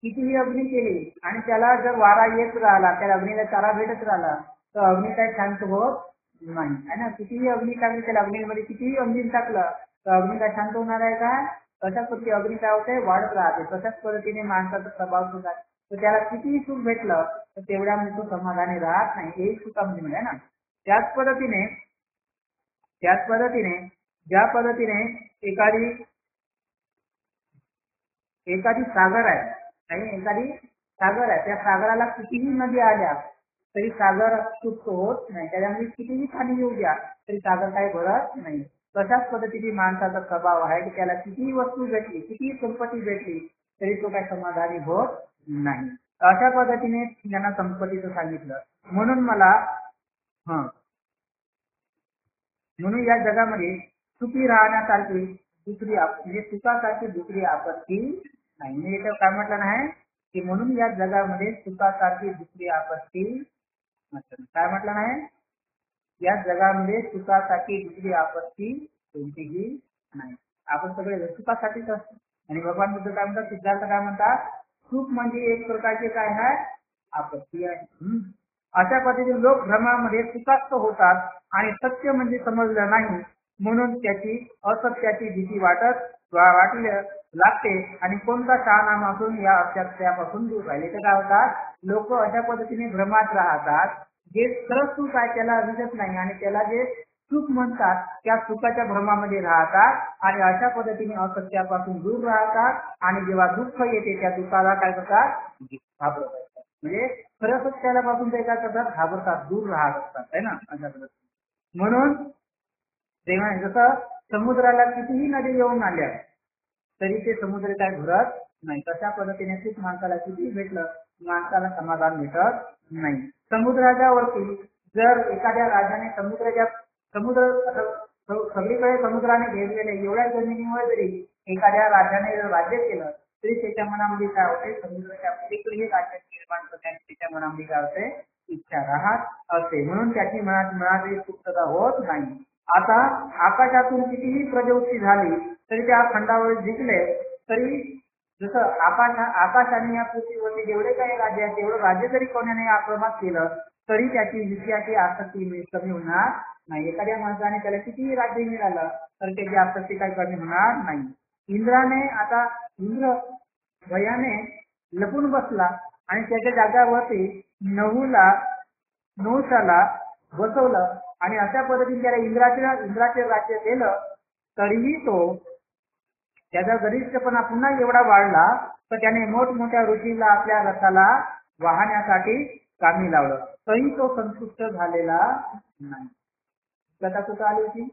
Speaker 1: कितीही अग्नी केली आणि त्याला जर वारा येत राहिला, त्या अग्नीला चारा भेटत राहिला तर अग्नी काय शांत होत नाही है ना. कितीही अग्नी टाकली त्याला अग्नीमध्ये कितीही अग्नी टाकलं तर अग्नी काय शांत होणार आहे का. तशाच पद्धती अग्नी काय होते, वाढत राहते. तशाच पद्धतीने माणसाचा स्वभाव सुद्धा, तर त्याला कितीही सुख भेटलं तर तेवढ्यामध्ये तो समाधानी राहत नाही, हेही सुखामध्ये म्हणजे ना. त्याच पद्धतीने ज्या पद्धतीने एखादी सागर आहे आणि एखादी सागर आहे, त्या सागराला कितीही नदी आल्या तरी सागर तृप्त होत नाही, त्याच्यामध्ये कितीही पाणी येऊ द्या तरी सागर काही भरत नाही. तशाच पद्धतीने माणसाचा स्वभाव आहे की त्याला कितीही वस्तू भेटली, कितीही संपत्ती भेटली तरी तो काही समाधानी होत नाही. अशा पद्धतीने त्यांना संपत्तीचं सांगितलं. म्हणून या जगामध्ये सुखी राहण्यासारखी म्हणजे सुखासारखी दुसरी आपत्ती नाही. म्हणजे इथं काय म्हटलं नाही की म्हणून या जगामध्ये सुखासारखी दुसरी आपत्ती काय म्हटलं नाही, या जगामध्ये सुखासाठी दुसरी आपत्ती कोणतीही नाही. आपण सगळे सुखासाठीच असतो. आणि भगवान बुद्ध काय म्हणतात, सिद्धार्थ काय म्हणतात, सुख म्हणजे एक प्रकारचे काय आहे, आपत्ती आहे. अशा पद्धतीने लोक भ्रमामध्ये सुखास्त होतात आणि सत्य म्हणजे समजलं नाही म्हणून त्याची असत्याची भीती वाटली लागते आणि कोणता शहाणा असून या असत्यापासून दूर राहिले. तर काय होतात, लोक अशा पद्धतीने भ्रमात राहतात, जे खरं सुख आहे त्याला दिसत नाही आणि त्याला जे सुख म्हणतात त्या सुखाच्या भ्रमामध्ये राहतात आणि अशा पद्धतीने असत्यापासून दूर राहतात आणि जेव्हा दुःख येते त्या दुःखाला काय करतात, घाबरतात. म्हणजे खरं सत्यापासून ते काय करतात, घाबरतात, दूर राहत असतात है ना. अशा पद्धतीने म्हणून तेव्हा जसं समुद्राला कितीही नदी येऊन आल्या तरी ते समुद्र काय घुरत नाही. तशा पद्धतीने सुख माणसाला कितीही भेटलं माणसाला समाधान भेटत नाही. समुद्राच्या वरती जर एखाद्या राजाने समुद्र सगळीकडे समुद्राने घेरलेले एवढ्या जमिनीमुळे जरी एखाद्या राजाने जर राज्य केलं तरी त्याच्या मनामध्ये काय होते, समुद्राच्या पलीकडेही राज्य निर्माण करण्याची त्याच्या मनामध्ये काय होते, इच्छा राहत असते. म्हणून त्याची मनाची सुखता होत नाही. आता आकाशातून कितीही प्रवृत्ती झाली तरी त्या खंडावर जिंकले तरी जसं आकाशाने या पृथ्वीवरती जेवढे काही राज्य आहेत तेवढं राज्य जरी कोणाने आक्रमण केलं तरी त्याची विषयाची आसक्ती कमी होणार नाही. एखाद्या माणसाने त्याला कितीही राज्य मिळालं तर त्याची आसक्ती काही कमी होणार नाही. इंद्र भयाने लपून बसला आणि त्याच्या जागावरती नहुषाला बसवलं आणि अशा पद्धतीने त्याला इंद्राचे राज्य केलं तरीही तो त्याचा गरिष्ठपणा पुन्हा एवढा वाढला तर त्याने मोठमोठ्या ऋषीला आपल्या रथाला वाहण्यासाठी कामी लावलं तरी तो संतुष्ट झालेला नाही. कथा कुठं आली होती?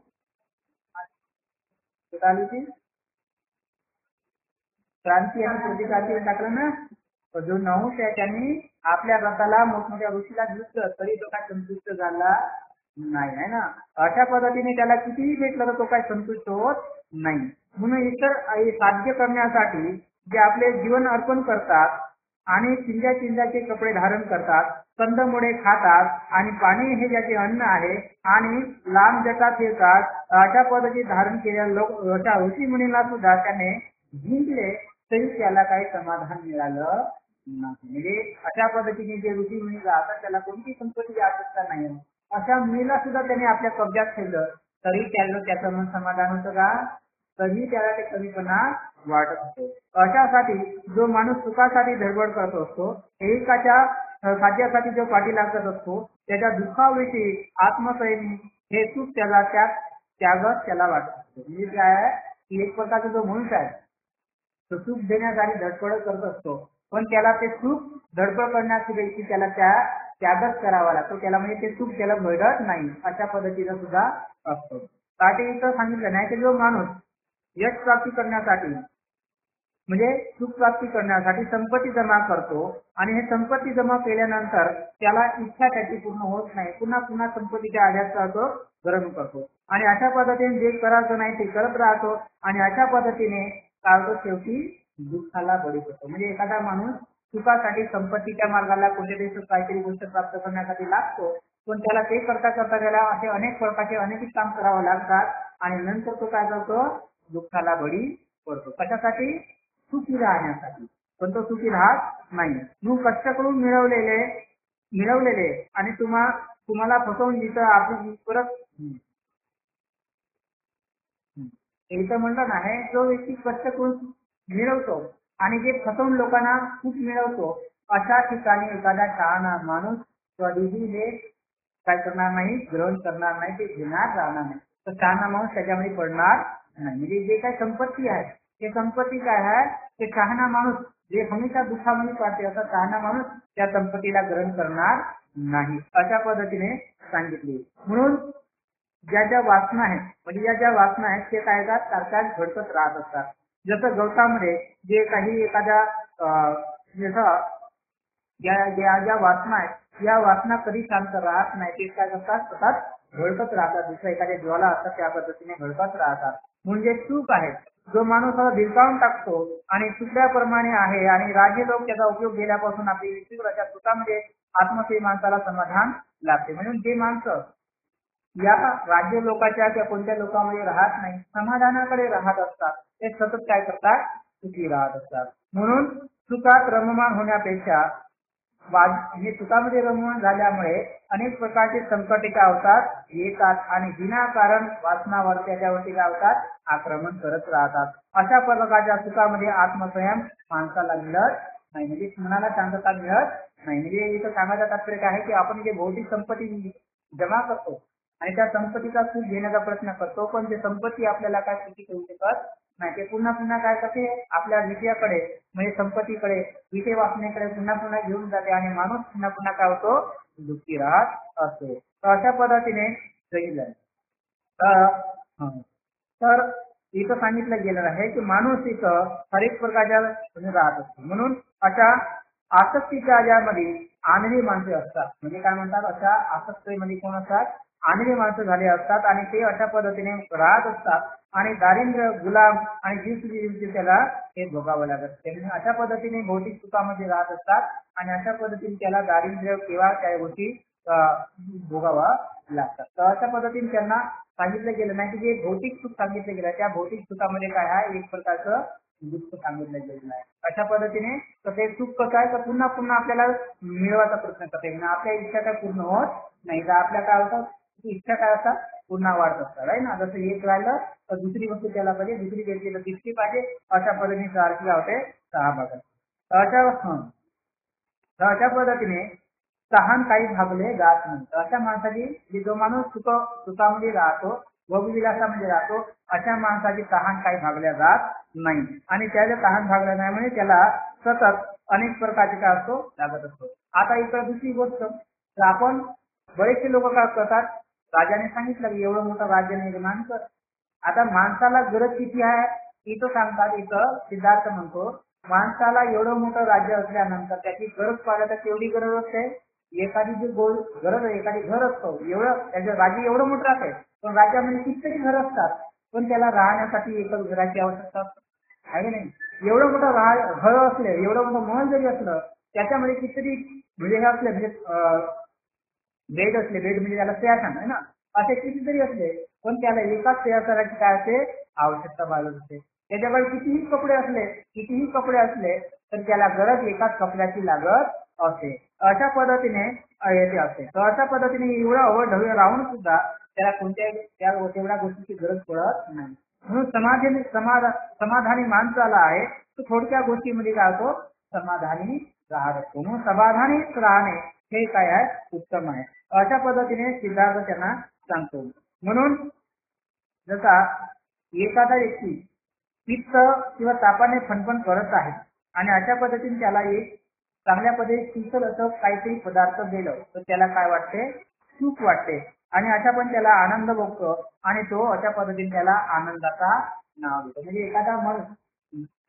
Speaker 1: क्रांती आणि प्रतिक्रांती टाकलं ना. जो नहुष आहे त्यांनी आपल्या रथाला मोठमोठ्या ऋषीला दिसलं तरी तो काय संतुष्ट झाला नाही, आहे ना. अशा पद्धतीने त्याला कितीही भेटलं तर तो काय संतुष्ट होत नाही. म्हणून इतर साध्य करण्यासाठी जे आपले जीवन अर्पण करतात आणि चिंध्याचे कपडे धारण करतात, कंदमुळे खातात आणि पाणी हे ज्याचे अन्न आहे आणि लांब जटा फिरतात, अशा पद्धती धारण केलेल्या लोक अशा ऋषी मुनीला सुद्धा त्याने जिंकले तरी त्याला काही समाधान मिळालं नाही. म्हणजे अशा पद्धतीने जे ऋषी मुनी राहतात त्याला कोणती संपत्तीची आवश्यकता नाही. अशा मुलीला सुद्धा त्याने आपल्या कब्जात ठेवलं तरी त्याचं मन समाधान होतं का? तरी त्याला ते कमीपणा वाटत होतो. अशासाठी जो माणूस सुखासाठी धडपड करत असतो, एकाच्या खाद्यासाठी जो पाठी लागत असतो, त्याच्या दुःखाविषयी आत्मसंयमी हे सुख त्याला त्यागच त्याला वाटत असतो. म्हणजे काय आहे की एक प्रकारचा जो मनुष्य आहे तो सुख देण्यासाठी धडपड करत असतो पण त्याला ते सुख धडपड करण्याची त्याला त्यागच करावा लागतो. त्याला म्हणजे ते सुख त्याला मिळत नाही. अशा पद्धतीचा सुद्धा असतो. साठी इथं सांगितलं नाही की जो माणूस यश प्राप्ती करण्यासाठी म्हणजे सुख प्राप्ती करण्यासाठी संपत्ती जमा करतो आणि हे संपत्ती जमा केल्यानंतर त्याला इच्छा त्याची पूर्ण होत नाही, पुन्हा संपत्तीच्या आधाराचा तो गरम करतो आणि अशा पद्धतीने जे करायचं नाही ते करत राहतो आणि अशा पद्धतीने काळतो शेवटी दुःखाला बळी पडतो. म्हणजे एखादा माणूस सुखासाठी संपत्तीच्या मार्गाला कोणत्यातरी काहीतरी गोष्ट प्राप्त करण्यासाठी लागतो पण त्याला ते करता त्याला असे अनेक प्रकारचे अनेक काम करावं लागतात आणि नंतर तो काय करतो, दुःखाला बळी पडतो. कशासाठी? सुखी राहण्यासाठी. पण तो सुखी राहत नाही. मग कष्ट करून मिळवलेले आणि तुम्हाला फसवून जिथं आपली परत इथं म्हणलं नाही जो व्यक्ती कष्ट करून मिळवतो आणि जे फसवून लोकांना सुख मिळवतो अशा ठिकाणी एखादा शहाणा माणूस कधीही हे काय करणार नाही, ग्रहण करणार नाही, ते घेणार राहणार नाही. तर शहाणा माणूस त्याच्यामध्ये पडणार नाही. म्हणजे जे काही संपत्ती आहे ते संपत्ती काय आहे, ते शहाणा माणूस जे हमेशा दुःखामध्ये पाहते असा शहाणा माणूस त्या संपत्तीला ग्रहण करणार नाही. अशा पद्धतीने सांगितले. म्हणून ज्या वासना आहेत म्हणजे ज्या वासना आहेत ते काय करतात, सारख्याच घडतच राहत असतात. जसं गवतामध्ये जे काही एखाद्या जसं ज्या वासना आहेत या वासना कधी शांत राहत नाही. ते काय करतात, सतत घडतच राहतात. जसं एखाद्या ज्वाला असतात त्या पद्धतीने घडतच राहतात. म्हणजे सुख आहे जो माणूस भिरकावून टाकतो आणि सुखल्याप्रमाणे आहे आणि राज्य लोक त्याचा उपयोग केल्यापासून आपली विश्वाच्या सुखामध्ये आत्मसे माणसाला समाधान लागते. म्हणून जे माणसं या राज्य लोकांच्या किंवा कोणत्या लोकांमध्ये राहत नाही, समाधानाकडे राहत असतात, ते सतत काय करतात, सुखी राहत असतात. म्हणून सुखात रममाण होण्यापेक्षा हे सुखामध्ये रममाण झाल्यामुळे अनेक प्रकारचे संकटे काय होतात, येतात आणि विनाकारण वासनावर त्याच्यावरती काय होतात, आक्रमण करत राहतात. अशा प्रकारच्या सुखामध्ये आत्मसंयम माणसाला मिळत नाही. म्हणजे मनाला शांतता मिळत नाही. म्हणजे इथं सांगायचं तात्पर्य काय आहे की आपण जे भौतिक संपत्ती जमा करतो आणि त्या संपत्तीचा सुख घेण्याचा प्रयत्न करतो पण ते संपत्ती आपल्याला काय सुखी करू शकत नाही. ते पुन्हा काय करते, आपल्या विषयाकडे म्हणजे संपत्तीकडे विषय वासनेकडे पुन्हा घेऊन जाते आणि माणूस पुन्हा काय होतो, दुःखी राहत असतो. तर अशा पद्धतीने सांगितलं हा. तर इथं सांगितलं गेलेलं आहे की माणूस इथं हर एक प्रकारच्या राहत असतो. म्हणून अशा आसक्तीच्या आजारामध्ये आंधळी माणसे असतात. म्हणजे काय म्हणतात, अशा आसक्तीमध्ये कोण असतात, आंधळी माणसं झाली असतात आणि ते अशा पद्धतीने राहत असतात आणि दारिद्र्य, गुलाम आणि जीवसुखी त्याला हे भोगावं लागत असते. म्हणजे अशा पद्धतीने भौतिक सुखामध्ये राहत असतात आणि अशा पद्धतीने त्याला दारिद्र्य किंवा त्या गोष्टी भोगावा लागतात. तर अशा पद्धतीने त्यांना सांगितलं गेलं नाही की जे भौतिक सुख सांगितलं गेलं त्या भौतिक सुखामध्ये काय आहे, एक प्रकारचं दुःख सांगितलं गेलेलं आहे. अशा पद्धतीने तर ते सुख कसं आहे, तर पुन्हा पुन्हा आपल्याला मिळवायचा प्रयत्न करता येईल. आपल्या इच्छा काय पूर्ण होत नाही, तर आपल्या काय होतं, इच्छा काय असतात पुन्हा वाढत असतात आहे ना. जसं एक राहिलं तर दुसरी वस्तू त्याला पाहिजे, दुसरी व्यक्ती तर तिसरी पाहिजे, अशा पद्धतीने सारखी होते 6 भागात. अशा पद्धतीने तहान काही भागले जात नाही. अशा माणसाची, जो माणूस सुखामध्ये राहतो, भोगविलासामध्ये राहतो, अशा माणसाची तहान काही भागल्या जात नाही. आणि त्याच्या तहान भागल्या नाही म्हणजे त्याला सतत अनेक प्रकारचे काय असतो लागत असतो. आता इकडे दुसरी गोष्ट, तर आपण बरेचसे लोक काय करतात, राजाने सांगितलं की एवढं मोठं राज्य निर्माण कर. आता माणसाला गरज किती आहे इथं सांगतात. इथं सिद्धार्थ म्हणतो, माणसाला एवढं मोठं राज्य असल्यानंतर त्याची गरज पाहिलं तर केवढी गरज असते. एखादी जी गरज आहे, एखादी घर असतो, एवढं त्याचं राज्य एवढं मोठं राहते, पण राज्यामध्ये कितीतरी घर असतात, पण त्याला राहण्यासाठी एकच घराची आवश्यकता असते, आहे की नाही. एवढं मोठं घर असले, एवढं मोठं महल जरी असलं, त्याच्यामध्ये कितीतरी म्हणजे हे असले, म्हणजे बेड असले, बेड म्हणजे त्याला सिंहासन आहे ना, असे कितीतरी असले, पण त्याला एकाच सिंहासनाची काय असते आवश्यकता भागत असते. त्याच्याकडे कितीही कपडे असले तर त्याला गरज एकाच कपड्याची लागत असते. अशा पद्धतीने येते असते. तर अशा पद्धतीने एवढं अवढव्य राहून सुद्धा त्याला कोणत्याही तेवढ्या गोष्टीची गरज पडत नाही. म्हणून समाधानी माणसाला आहे तो थोडक्या गोष्टीमध्ये काय होतो, समाधानी राहत असतो. म्हणून समाधानी राहणे हे काय आहे, उत्तम आहे. अशा पद्धतीने सिद्धार्थ त्यांना सांगतो. म्हणून जसा एखादा व्यक्ती पित्त किंवा तापाने फणफण करत आहे आणि अशा पद्धतीने त्याला एक चांगल्या पद्धतीने शीतल असं काहीतरी पदार्थ दिलं तर त्याला काय वाटते, सुख वाटते आणि अशा पण त्याला आनंद भोगतो आणि तो अशा पद्धतीने त्याला आनंदाचा नाव देतो. म्हणजे एखादा मन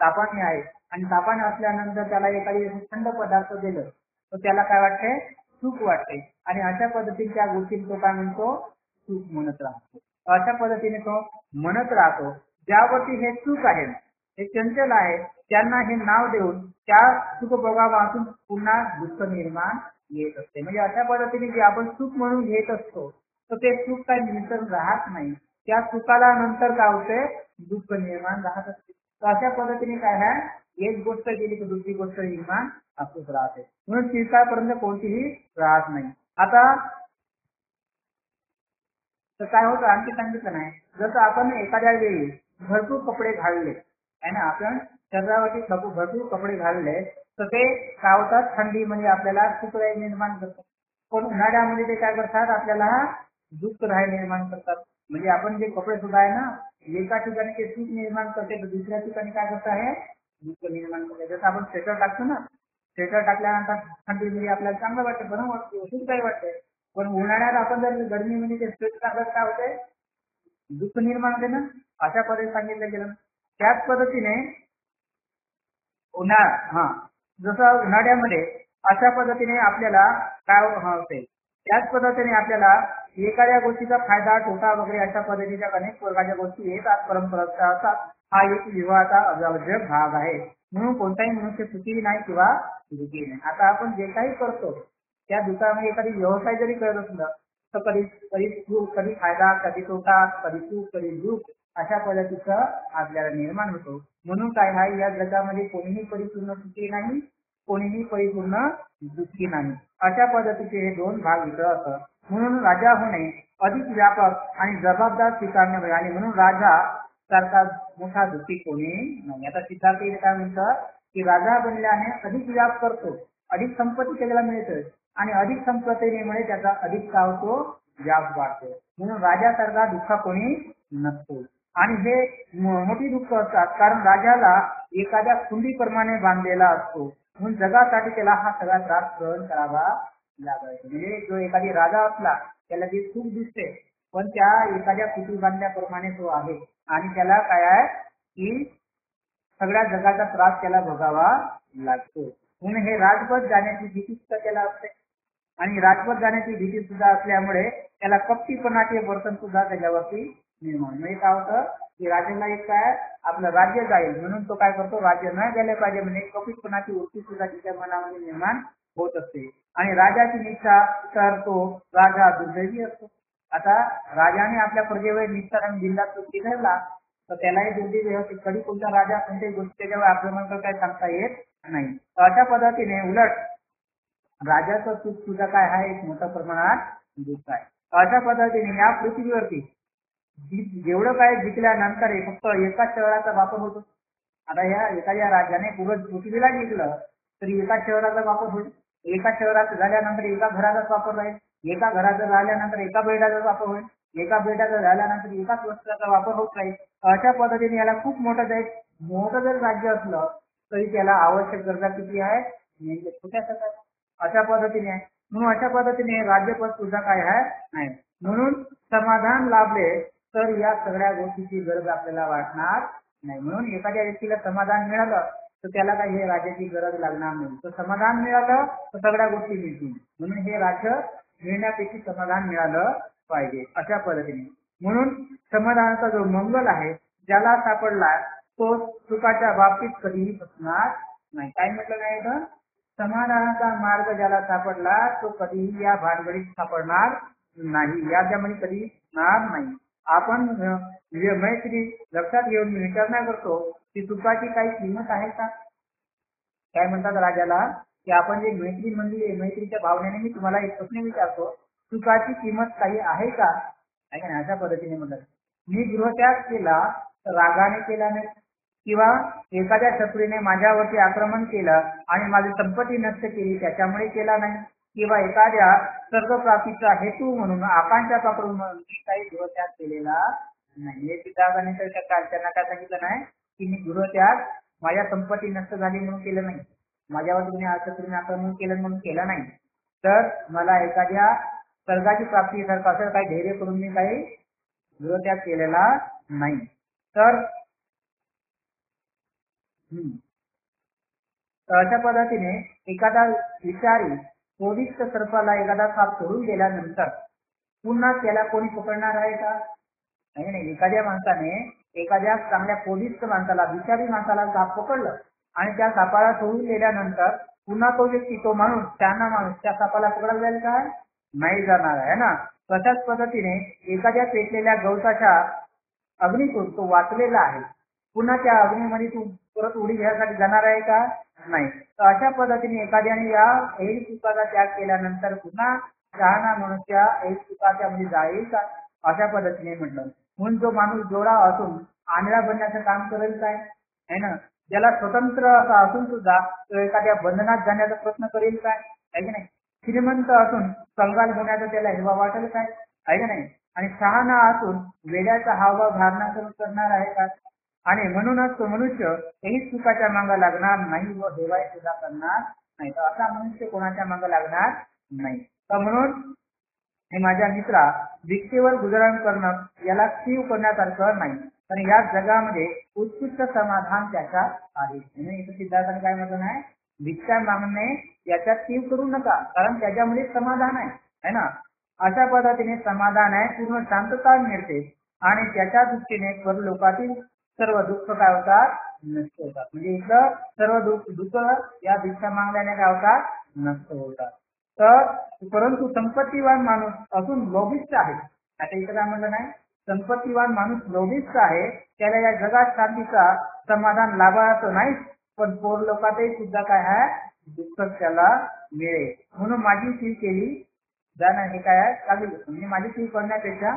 Speaker 1: तापाने आहे आणि तापाने असल्यानंतर त्याला एखादी थंड पदार्थ दिलं तर त्याला काय वाटते, सुख वाटते आणि अशा पद्धतीने त्या गोष्टी तो काय म्हणतो, सुख म्हणत राहतो. अशा पद्धतीने तो म्हणत राहतो. ज्यावरती हे सुख आहे, हे चंचल आहे, त्यांना हे नाव देऊन त्या सुखभोगापासून पुन्हा दुःख निर्माण येत असते. म्हणजे अशा पद्धतीने जे आपण सुख म्हणून घेत असतो तर ते सुख काही निरंतर राहत नाही, त्या सुखाला नंतर काय होते, दुःख निर्माण राहत असते. तर अशा पद्धतीने काय आहे, एक गोष्ट गेली तर दुसरी गोष्ट निर्माण असंच राहते. म्हणून चिरकाळपर्यंत कोणतीही राहत नाही. आता तर काय होतं आणखी सांगितलं नाही, जसं आपण एखाद्या वेळी भरपूर कपडे घालले आहे ना, आपण शरीरावरती भरपूर कपडे घालले तर ते काय होतात, थंडी म्हणजे आपल्याला सुखराय निर्माण करतात. पण उन्हाळ्यामध्ये ते काय करतात, आपल्याला दुःख राय निर्माण करतात. म्हणजे आपण जे कपडे सुद्धा आहे ना, एका ठिकाणी ते सुख निर्माण करते तर दुसऱ्या ठिकाणी काय करत आहे, दुःख निर्माण करते. जसं आपण स्वेटर टाकतो ना, स्वेटर टाकल्यानंतर थंडीमध्ये आपल्याला चांगलं वाटतं, बरं वाटतं, सुख काही वाटते. पण उन्हाळ्यात आपण जर गरमीमध्ये ते स्वेटर टाकत काय होते, दुःख निर्माण होते ना. अशा पद्धतीने सांगितलं गेलं. त्याच पद्धतीने जसं उन्हाळ्यामध्ये अशा पद्धतीने आपल्याला काय होते, त्याच पद्धतीने आपल्याला एखाद्या गोष्टीचा फायदा तोटा वगैरे अशा पद्धतीच्या अनेक प्रकारच्या गोष्टी येतात, परंपरा असतात. हा एक विवाहाचा अविभाज्य भाग आहे. म्हणून कोणताही मनुष्य सुखी नाही किंवा दुःखी नाही. आता आपण जे काही करतो त्या दुकानामध्ये एखादी व्यवसाय जरी करत असलं तर कधी कधी सुख, कधी फायदा, कधी तोटा, कधी सुख, कधी दुःख अशा पद्धतीचं आपल्याला निर्माण होतो. म्हणून काय आहे, या जगामध्ये कोणीही परिपूर्ण सुखी नाही, कोणीही परिपूर्ण दुःखी नाही. अशा पद्धतीचे हे दोन भाग इथं असतात. म्हणून राजा होणे अधिक व्यापक आणि जबाबदार स्वीकारणे, आणि म्हणून राजा सारखा मोठा दुःखी कोणी नाही. आता सिद्धार्थ काय म्हणतात की राजा बनल्याने अधिक व्याप करतो, अधिक संपत्ती त्याला मिळते आणि अधिक संपत्तीमुळे त्याचा अधिक काय होतो, व्याप वाढतो. म्हणून राजासारखा दुःख कोणी नसतो. आणि हे मोठी दुःख असतात, कारण राजाला एखाद्या कुंडीप्रमाणे बांधलेला असतो. म्हणून जगासाठी त्याला हा सगळा त्रास सहन करावा लागायचा. म्हणजे जो एखादी राजा असला त्याला जे सुख दिसते पण त्या एखाद्या कुटुंबांप्रमाणे तो आहे आणि त्याला काय आहे की सगळ्या जगाचा त्रास त्याला भोगावा लागतो. म्हणून हे राजपथ जाण्याची भीती सुद्धा त्याला असते आणि राजपथ जाण्याची भीती सुद्धा असल्यामुळे त्याला कपटीपणाचे वर्तन सुद्धा त्याच्यावरती निर्माण. म्हणजे काय होतं की राजाला एक काय आपलं राज्य जाईल म्हणून तो काय करतो, राज्य न गेले पाहिजे म्हणजे कपटीपणाची वृत्ती सुद्धा त्याच्या मनामध्ये निर्माण होत असते. आणि राजाची निष्ठा तर तो राजा दुर्दैवी असतो. आता राजाने आपल्या प्रजेवर निष्ठा आणि जिल्हा चुकी धरला तर त्यालाही दुर्दैवी होते. कधी कोणता राजा कोणत्याही गोष्टी त्याच्यावर आक्रमण करता काय सांगता येत नाही. अशा पद्धतीने उलट राजाचं सुख सुद्धा काय आहे एक मोठ्या प्रमाणात दुःख आहे. अशा पद्धतीने या पृथ्वीवरती जेवढं काय जिंकल्यानंतर फक्त एका शहराचा वापर होतो. आता या एखाद्या राजाने पूर्ण पृथ्वीला जिंकलं तरी एका शहराचा वापर होईल. एका शहरात झाल्यानंतर एका घराचाच वापर राहील. एका घराचा झाल्यानंतर एका बेटाचा वापर होईल. एका बेटाचा झाल्यानंतर एकाच वस्त्राचा वापर होत राहील. अशा पद्धतीने याला खूप मोठं जर राज्य असलं तरी त्याला आवश्यक गरजा किती आहे म्हणजे छोट्याशा आहे. अशा पद्धतीने आहे. म्हणून अशा पद्धतीने राज्यपद सुद्धा काय आहे नाही. म्हणून समाधान लाभले तर या सगळ्या गोष्टीची गरज आपल्याला वाटणार नाही. म्हणून एखाद्या व्यक्तीला समाधान मिळालं तर त्याला काही हे राज्याची गरज लागणार नाही. तर समाधान मिळालं तर सगळ्या गोष्टी मिळतील. म्हणून हे राज्य मिळण्यापेक्षा समाधान मिळालं पाहिजे अशा पद्धतीने. म्हणून समाधानाचा जो मंगल आहे ज्याला सापडला तो सुखाच्या बाबतीत कधीही फसणार नाही. काय म्हटलं नाही तर समाधानाचा मार्ग ज्याला सापडला तो कधीही या भानगडीत सापडणार नाही. याच्यामध्ये कधी होणार नाही. आपण मैत्री लक्षात घेऊन विचार नाही करतो की सुखाची काही किंमत आहे का. काय म्हणतात राजाला की आपण जे मैत्री म्हणली मैत्रीच्या भावनेने मी तुम्हाला एक प्रश्न विचारतो, सुखाची किंमत काही आहे का. आहे ना. अशा पद्धतीने म्हणतात मी गृहत्याग केला तर रागाने केला नाही किंवा एखाद्या शत्रूने माझ्यावरती आक्रमण केलं आणि माझी संपत्ती नष्ट केली त्याच्यामुळे केला नाही किंवा एखाद्या स्वर्गप्राप्तीचा हेतू म्हणून आकांक्षा पकडून मी काही गृहत्याग केलेला नाही. हे पिताने त्यांना काय सांगितलं नाही की मी गृहत्याग माझ्या संपत्ती नष्ट झाली म्हणून केलं नाही, माझ्यावर तुम्ही शत्रूने आक्रमण केलं म्हणून केलं नाही, तर मला एखाद्या स्वर्गाची प्राप्ती सारखं असं काही धैर्य करून मी काही गृहत्याग केलेला नाही. तर अशा पद्धतीने एखादा विचारी कोविष्ट सर्पाला एखादा साप सोडून गेल्यानंतर पुन्हा त्याला कोणी पकडणार आहे का. नाही. एखाद्या माणसाने एखाद्या चांगल्या कोविष्ट माणसाला विचारी माणसाला साप पकडलं आणि त्या सापाला सोडून गेल्यानंतर पुन्हा तो व्यक्ती तो माणूस त्या सापाला पकडायला जाईल का नाही जाणार आहे ना. तशाच पद्धतीने एखाद्या पेटलेल्या गवताच्या अग्नीतून तो वाचलेला आहे पुन्हा त्या अग्नीमध्ये तू परत उडी घ्यायसाठी जाणार आहे का नाही. तर अशा पद्धतीने एखाद्याने या ऐन सुखाचा त्याग केल्यानंतर पुन्हा राहणार मनुष्य ऐन सुखाच्या मध्ये जाईल का अशा पद्धतीने म्हटलं. म्हणून जो माणूस जोडा असून आंधळा बनण्याचं काम करेल काय आहे ना. ज्याला स्वतंत्र असा असून सुद्धा तो एखाद्या बंधनात जाण्याचा प्रयत्न करेल काय आहे की नाही. श्रीमंत असून कंगाल होण्याचा त्याला हिरवा वाटेल काय आहे की नाही. आणि शहाणा असून वेड्याचा हावभाव धारणा करणार आहे का. आणि म्हणूनच तो मनुष्य काही सुखाच्या मागे लागणार नाही व हेवाय सुद्धा करणार नाही. तर असा मनुष्य कोणाच्या मागे लागणार नाही. तर म्हणून हे माझ्या मित्रा भिक्षेवर गुजरण करणं याला तीव करण्यासारखं नाही. पण या जगामध्ये उत्कृष्ट समाधान त्याच्यात आहे. इथं सिद्धार्थाने काय म्हटलं नाही भिक्षा मागणे याच्यात तीव करू नका कारण त्याच्यामध्ये समाधान आहे ना. अशा पद्धतीने समाधान आहे पूर्ण शांतता मिळते आणि त्याच्या दृष्टीने परलोकातील सर्व दुःख काय होतात नष्ट होतात. म्हणजे इथं सर्व दुःख या भिक्षा मागल्याने काय होतात नष्ट होतात. तर परंतु संपत्तीवान माणूस असून लोभिष्ठ आहे. आता इथं काय म्हणलं नाही संपत्तीवान माणूस लोभिष्ठ आहे त्याला या जगात शांतीचा समाधान लाभायचं नाही पण परलोकातही सुद्धा काय आहे दुःख त्याला मिळेल. म्हणून माझी टीव केली जाणं हे काय आहे चालू म्हणजे माझी टीव करण्यापेक्षा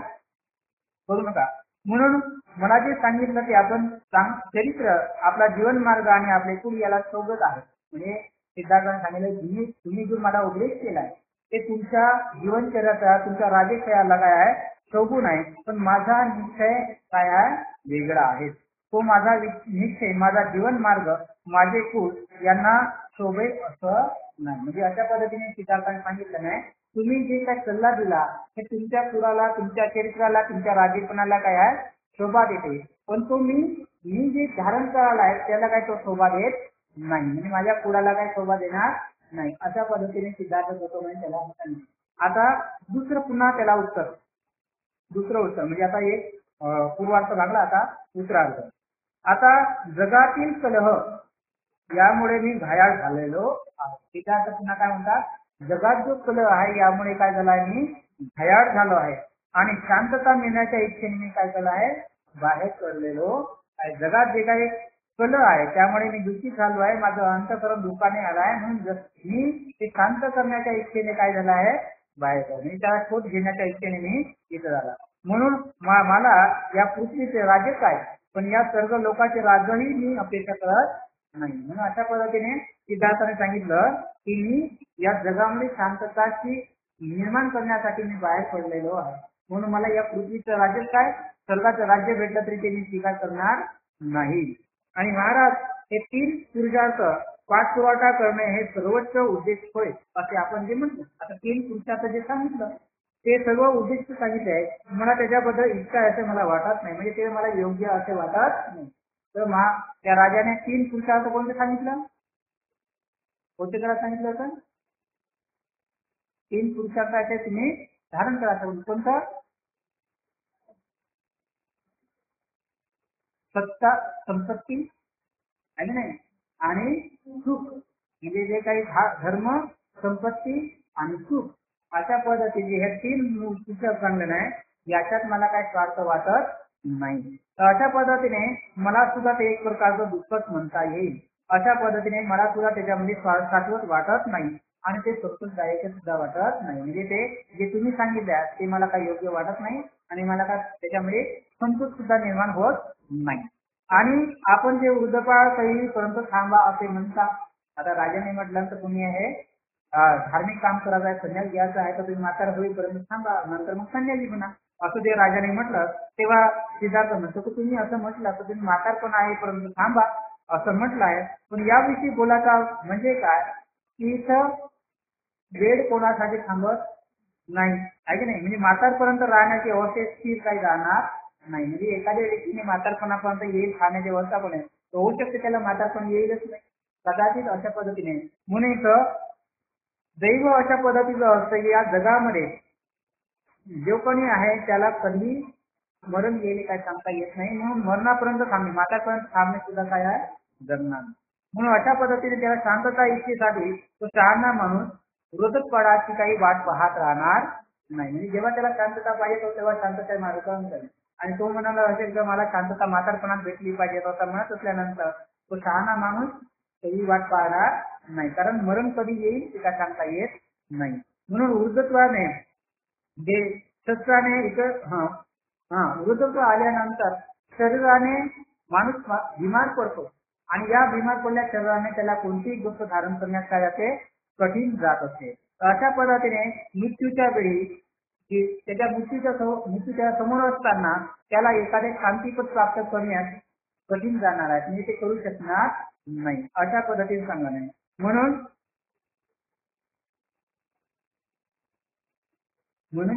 Speaker 1: करू नका. म्हणून मला जे सांगितलं ते आपण चरित्र आपला जीवन मार्ग आणि आपले कुल याला सोबत आहे. म्हणजे सिद्धार्थाने सांगितलं तुम्ही जो मला उपदेश केलाय ते तुमच्या जीवनचर्याचा तुमच्या राजकीयाला काय आहे शोभून आहे पण माझा निश्चय काय आहे वेगळा आहे. तो माझा निश्चय माझा जीवन मार्ग माझे कुल यांना शोभेल असं नाही. म्हणजे अशा पद्धतीने सिद्धार्थाने सांगितलं नाही तुम्ही जे काय सल्ला दिला हे तुमच्या कुळाला, तुमच्या चरित्राला, तुमच्या राजेपणाला काय आहे शोभा देते, पण तो मी जे धारण करायला आहे त्याला काय तो शोभा देत नाही, म्हणजे माझ्या कुळाला काय शोभा देणार नाही. अशा पद्धतीने सिद्धार्थ गौतमाने त्याला सांगितले. आता दुसरं उत्तर म्हणजे आता एक पूर्वार्थ लागला, आता उत्तरार्थ. आता जगातील कलह यामुळे मी घायाळ झालेलो आहे. सिद्धार्थ पुन्हा काय म्हणतात, जगात जो कलह आहे यामुळे काय झाला आहे, मी घायाळ झालो आहे आणि शांतता मिळण्याच्या इच्छेने मी काय केलं आहे, बाहेर पडलेलो आहे. जगात जे काही कलह आहे त्यामुळे मी दुःखी झालो आहे, माझं अंतःकरण दुःखाने आला आहे, म्हणून मी ते शांत करण्याच्या इच्छेने काय झालं आहे, बाहेर पडलो. मी त्याला शोध घेण्याच्या इच्छेने मी इथं झाला. म्हणून मला या पृथ्वीचे राज्य काय, पण या सर्व लोकांचे राज्यही मी अपेक्षा करत नाही. म्हणून अशा पद्धतीने सिद्धार्थाने सांगितलं की मी या जगामध्ये शांतताची निर्माण करण्यासाठी मी बाहेर पडलेलो आहे, म्हणून मला या पृथ्वीचं राज्य काय, स्वर्गाचं राज्य भेटलं तरी ते मी स्वीकार करणार नाही. आणि महाराज हे 3 पुरुषार्थ पाठपुरावा करणे हे सर्वोच्च उद्देश होय असे आपण जे म्हणतो. आता 3 पुरुषार्थ जे सांगितलं ते सर्व उद्देश सांगितले आहे, मला त्याच्याबद्दल इच्छा आहे असं मला वाटत नाही, म्हणजे ते मला योग्य असे वाटत नाही. तर त्या राजाने 3 पुरुषार्थ कोणते सांगितलं, कोणते करा सांगितलं होतं, 3 पुरुषार्थाचे तुम्ही धारण करा. कोणतं, सत्ता, संपत्ती आहे नाही आणि सुख, म्हणजे जे काही धर्म, संपत्ती आणि सुख, अशा पद्धतीने हे 3 पुरुषार्थ सांगले आहे. याच्यात मला काय स्वार्थ वाटत नाही. तर अशा पद्धतीने मला सुद्धा ते एक प्रकारचं दुःखच म्हणता येईल. अशा पद्धतीने मला सुद्धा त्याच्यामध्ये शाश्वत वाटत नाही आणि ते संतोषदायक सुद्धा वाटत नाही. म्हणजे ते जे तुम्ही सांगितले ते मला काही योग्य वाटत नाही आणि मला काय त्याच्यामध्ये संतोष सुद्धा निर्माण होत नाही. आणि आपण जे वृद्धपाळ पर्यंत थांबा असे म्हणता. आता राजाने म्हटलं तर तुम्ही हे धार्मिक काम करायचं आहे, संन्यास घ्यायचा आहे तर तुम्ही म्हातारा होईपर्यंत थांबा, नंतर मग संन्यासी म्हणा असं ते राजाने म्हटलं. तेव्हा सिद्धार्थ म्हणतो की तुम्ही असं म्हटलं तर तुम्ही म्हातारपण आहे परंतु थांबा असं म्हटलं आहे. पण याविषयी बोलायचा म्हणजे काय की इथं वेळ कोणासाठी थांबत नाही आहे की नाही, म्हणजे म्हातारपर्यंत राहण्याची अवस्था स्थिर काही राहणार नाही. म्हणजे एखाद्या व्यक्तीने म्हातारपणापर्यंत येईल, खाण्याची अवस्था पण आहे, तो होऊ शकते त्याला म्हातारपण येईलच नाही कदाचित. अशा पद्धतीने म्हणून इथं दैव अशा पद्धतीचं असतं की या जगामध्ये जो कोणी आहे त्याला कधी मरण गेले काय सांगता येत नाही, म्हणून मरणापर्यंत थांबणे, म्हातारपर्यंत थांबणे सुद्धा काय आहे जगणार. म्हणून अशा पद्धतीने त्याला शांतता इच्छेसाठी तो शहाणा माणूस वृद्धपणाची काही वाट पाहत राहणार नाही. म्हणजे जेव्हा त्याला शांतता पाहिजे तो तेव्हा शांतता मार्गावरून जाईल आणि तो म्हणाला असेल की मला शांतता म्हातारपणात भेटली पाहिजे असं म्हणत असल्यानंतर तो शहाणा माणूस कधी वाट पाहणार नाही, कारण मरण कधी येईल ते काय सांगता येत नाही. म्हणून वृद्धत्वाने जे शस्त्राने इथं वृद्धत्व आल्यानंतर शरीराने माणूस बिमार पडतो आणि या बिमार पडल्या शरीराने त्याला कोणतीही गोष्ट धारण करण्यास काय जाते कठीण जात असते. अशा पद्धतीने मृत्यूच्या वेळी त्याच्या मृत्यूच्या समोर असताना त्याला एखादे शांतीपद प्राप्त करण्यास कठीण जाणार आहे, म्हणजे ते करू शकणार नाही. अशा पद्धतीने सांगणार नाही. म्हणून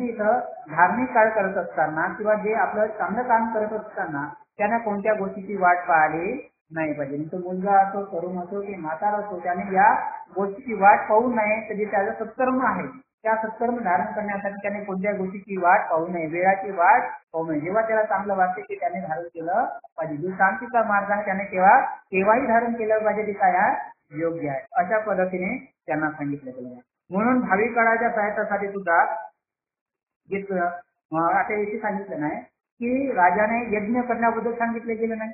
Speaker 1: इथं धार्मिक कार्य करत असताना किंवा जे आपलं चांगलं काम करत असताना त्यांना कोणत्या गोष्टीची वाट पाहिली नाही पाहिजे. तो मुलगा असो, तरुण असो की म्हातारा असो, त्याने या गोष्टीची वाट पाहू नये. तर जे त्याचा सत्कर्म आहे त्या सत्कर्म धारण करण्यासाठी त्याने कोणत्या गोष्टीची वाट पाहू नये, वेळाची वाट पाहू नये. जेव्हा त्याला चांगलं वाटते की त्याने धारण केलं पाहिजे. जो शांतीचा मार्ग आहे त्याने केव्हाही धारण केलं पाहिजे, ते काय आहे योग्य आहे. अशा पद्धतीने त्यांना सांगितलं गेलं. म्हणून भावी काळाच्या सहाय्यासाठी सुद्धा आता याची सांगितलं नाही की राजाने यज्ञ करण्याबद्दल सांगितले गेले नाही.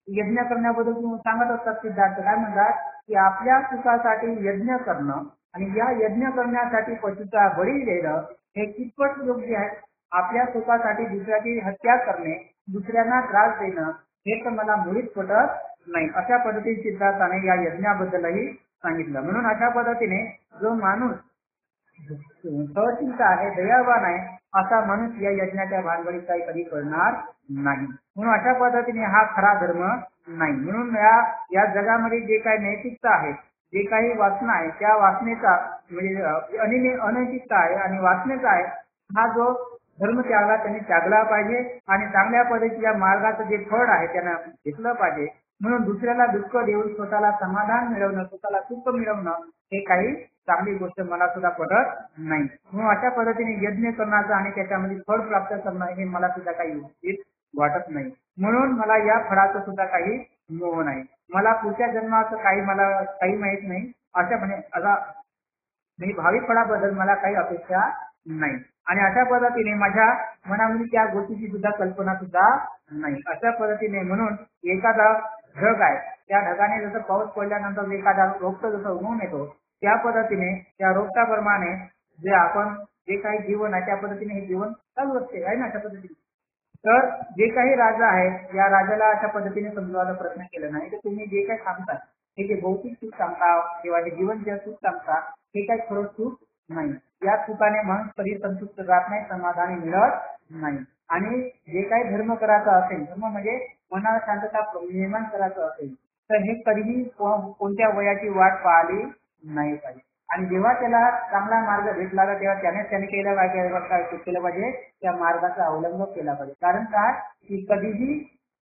Speaker 1: यज्ञ करण्याबद्दल सांगत असतात सिद्धार्थ काय म्हणतात की आपल्या सुखासाठी यज्ञ करणं आणि या यज्ञ करण्यासाठी पशुचा बळी देणं हे कितपत योग्य आहे. आपल्या सुखासाठी दुसऱ्याची हत्या करणे, दुसऱ्यांना त्रास देणं हे तर मला मुळीच पटत नाही. अशा पद्धतीने सिद्धार्थाने या यज्ञाबद्दलही सांगितलं. म्हणून अशा पद्धतीने जो माणूस सहशीलता आहे, दयावान आहे, असा माणूस या यज्ञाच्या भानगडीत काही कधी करणार नाही. म्हणून अशा पद्धतीने हा खरा धर्म नाही. म्हणून या जगामध्ये जे काही नैतिकता आहे, जे काही वासना आहे त्या वासनेचा म्हणजे अनैतिकता आहे आणि वासनेचा आहे हा जो धर्म त्यागला त्यांनी त्यागला पाहिजे आणि चांगल्या पद्धतीच्या मार्गाचं जे फळ आहे त्यांना घेतलं पाहिजे. म्हणून दुसऱ्याला दुःख देऊन स्वतःला समाधान मिळवणं, स्वतःला सुख मिळवणं हे काही चांगली गोष्ट मला सुद्धा पटत नाही. म्हणून अशा पद्धतीने यज्ञ करण्याचं आणि त्याच्यामध्ये फळ प्राप्त करणं हे मला सुद्धा काही उचित वाटत नाही. म्हणून मला या फळाचं सुद्धा काही मोह नाही. मला पुढच्या जन्माचं मला काही माहित नाही. अशा आता भावी फळाबद्दल मला काही अपेक्षा नाही आणि अशा पद्धतीने माझ्या मनामध्ये त्या गोष्टीची सुद्धा कल्पना सुद्धा नाही. अशा पद्धतीने म्हणून एखादा ढग आहे त्या ढगाने जसं पाऊस पडल्यानंतर एखादा रोपट जसं उगवून येतो त्या पद्धतीने त्या रोपटाप्रमाणे जे काही जीवन आहे त्या पद्धतीने हे जीवन चालू असते आहे ना अशा पद्धतीने. तर जे काही राजा आहे या राजाला अशा पद्धतीने समजावायला प्रयत्न केला नाही तर तुम्ही जे काही सांगता हे जे भौतिक सुख सांगता किंवा जे जीवन जे सुख सांगता हे काही खरं सुख नाही. या सुखाने मन कधी संतुष्ट राहत नाही, समाधानी मिळत नाही. आणि जे काही धर्म करायचा असेल, धर्म म्हणजे मनाला शांतता निर्माण करायचं असेल तर हे कधीही कोणत्या वयाची वाट पाहिली नाही पाहिजे. आणि जेव्हा त्याला चांगला मार्ग भेटला तेव्हा त्याने केलं पाहिजे त्या मार्गाचा अवलंब केला पाहिजे. कारण काय की कधीही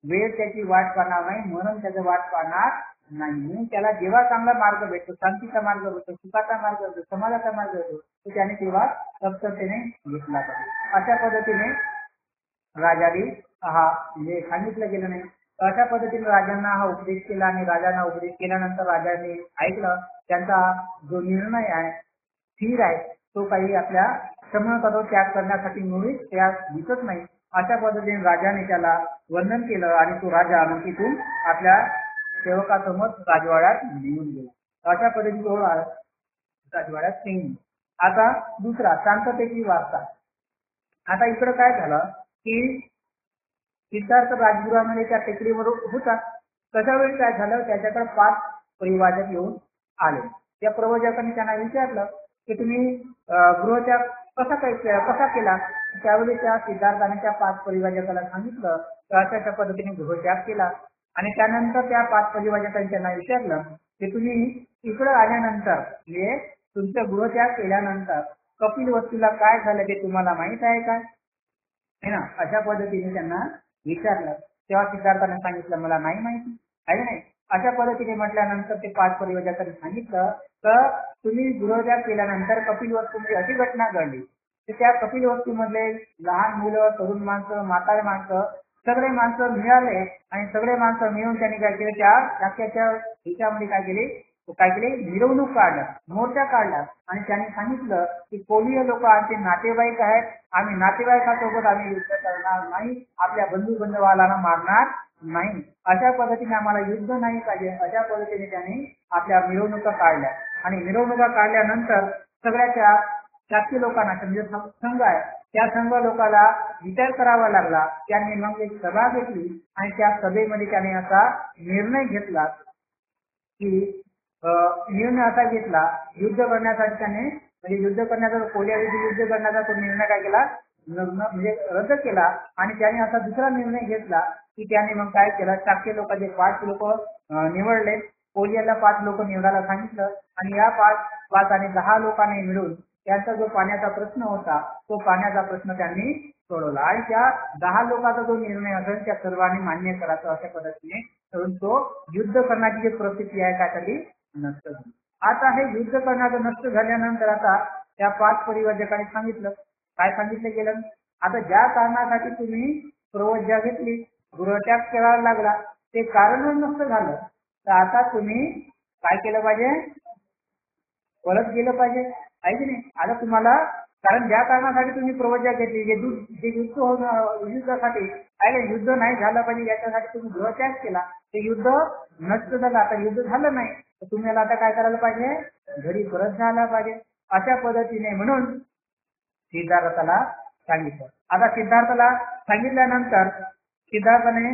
Speaker 1: वेळ त्याची वाट पाहणार नाही, म्हणून त्याचं वाट पाहणार नाही. म्हणून त्याला जेव्हा चांगला मार्ग भेटतो, शांतीचा मार्ग भेटतो, सुखाचा मार्ग भेटतो, समाजाचा मार्ग भेटतो तो त्याने तेव्हा तत्परतेने घेतला पाहिजे. अशा पद्धतीने राजाने म्हणजे सांगितलं गेलं नाही. अशा पद्धतीने राजांना हा उपदेश केला आणि राजांना उपदेश केल्यानंतर राजाने ऐकलं. त्यांचा जो निर्णय आहे स्थिर आहे तो काही आपल्या समूहाचा त्याग करण्यासाठी मुळीच त्याग दिसत नाही. अशा पद्धतीने राजाने त्याला वंदन केलं आणि तो राजा मग तिथून आपल्या सेवकासमोर राजवाड्यात निघून गेला. अशा पद्धतीने तो राजवाड्यात निघून. आता दुसरा शांततेची वार्ता. आता इकडं काय झालं की सिद्धार्थ राजगृहामध्ये त्या टेकडीवर होता. तशा वेळी काय झालं त्याच्याकडे 5 परिवाजक येऊन आले. त्या प्रवचकांनी त्यांना विचारलं की तुम्ही गृहत्याग कसा केला. त्यावेळी त्या सिद्धार्थाने त्या 5 परिवाजकाला सांगितलं तर अशा पद्धतीने गृहत्याग केला. आणि त्यानंतर त्या 5 परिवाजकांनी त्यांना विचारलं की तुम्ही इकडे आल्यानंतर म्हणजे तुमचं गृहत्याग केल्यानंतर कपिल वस्तूला काय झालं ते तुम्हाला माहित आहे का है ना. अशा पद्धतीने त्यांना विचारलं तेव्हा सिद्धार्थाने सांगितलं मला नाही माहिती आहे नाही. अशा पद्धतीने म्हटल्यानंतर ते 5 परिवाजकांनी सांगितलं तर तुम्ही गृहत्याग केल्यानंतर कपिल वस्तूमध्ये अशी घटना घडली की त्या कपिल वस्तूमधले लहान मुलं, तरुण माणसं, म्हातारे माणसं सगळे माणसं मिळाले आणि सगळे माणसं मिळून त्यांनी काय केलं त्या नाक्याच्या ह्याच्यामध्ये काय केले मिरवणूक काढल्या, मोर्चा काढला आणि त्यांनी सांगितलं की कोणीय लोक आमचे नातेवाईक आहेत, आम्ही नातेवाईकासोबत आम्ही युद्ध करणार नाही, आपल्या बंधू बांधवाला मारणार नाही. अशा पद्धतीने आम्हाला युद्ध नाही पाहिजे. अशा पद्धतीने त्यांनी आपल्या मिरवणुका काढल्या आणि मिरवणुका काढल्यानंतर सगळ्याच्या शासकीय लोकांना म्हणजे संघ आहे त्या संघ लोकांना विचार करावा लागला. त्यांनी मग एक सभा घेतली आणि त्या सभेमध्ये त्याने असा निर्णय घेतला की निर्णय असा घेतला युद्ध करण्यासाठी त्याने म्हणजे युद्ध करण्याचा कोलिया युद्ध करण्याचा तो निर्णय काय केला म्हणजे रद्द केला. आणि त्याने असा दुसरा निर्णय घेतला की त्याने मग काय केलं शासकीय लोकांचे 5 लोक निवडले. कोलियाला 5 लोक निवडायला सांगितलं आणि या 5 आणि 10 लोकांनी मिळून त्यांचा जो पाण्याचा प्रश्न होता तो पाण्याचा प्रश्न त्यांनी सोडवला आणि त्या 10 लोकांचा जो निर्णय असेल त्या सर्वांनी मान्य करायचा अशा पद्धतीने करून तो युद्ध करण्याची जी प्रक्रिया आहे त्यासाठी नष्ट झाली. आता हे युद्ध करण्याचं नष्ट झाल्यानंतर आता त्या 5 परिवाजकांनी सांगितलं काय सांगितलं गेलं आता ज्या कारणासाठी तुम्ही प्रवज्जा घेतली गृहत्याग करायला लागला ते कारणच नष्ट झालं तर आता तुम्ही काय केलं पाहिजे परत गेलं पाहिजे आहे की नाही. आता तुम्हाला कारण ज्या कारणासाठी तुम्ही प्रवज्जा घेतली जे युद्धासाठी युद्ध नाही झालं पाहिजे याच्यासाठी तुम्ही गृहत्याग केला ते युद्ध नष्ट झालं. आता युद्ध झालं नाही तर तुम्हाला आता काय करायला पाहिजे घरी परत जायला पाहिजे. अशा पद्धतीने म्हणून सिद्धार्थाला सांगितलं. आता सिद्धार्थाला सांगितल्यानंतर सिद्धार्थाने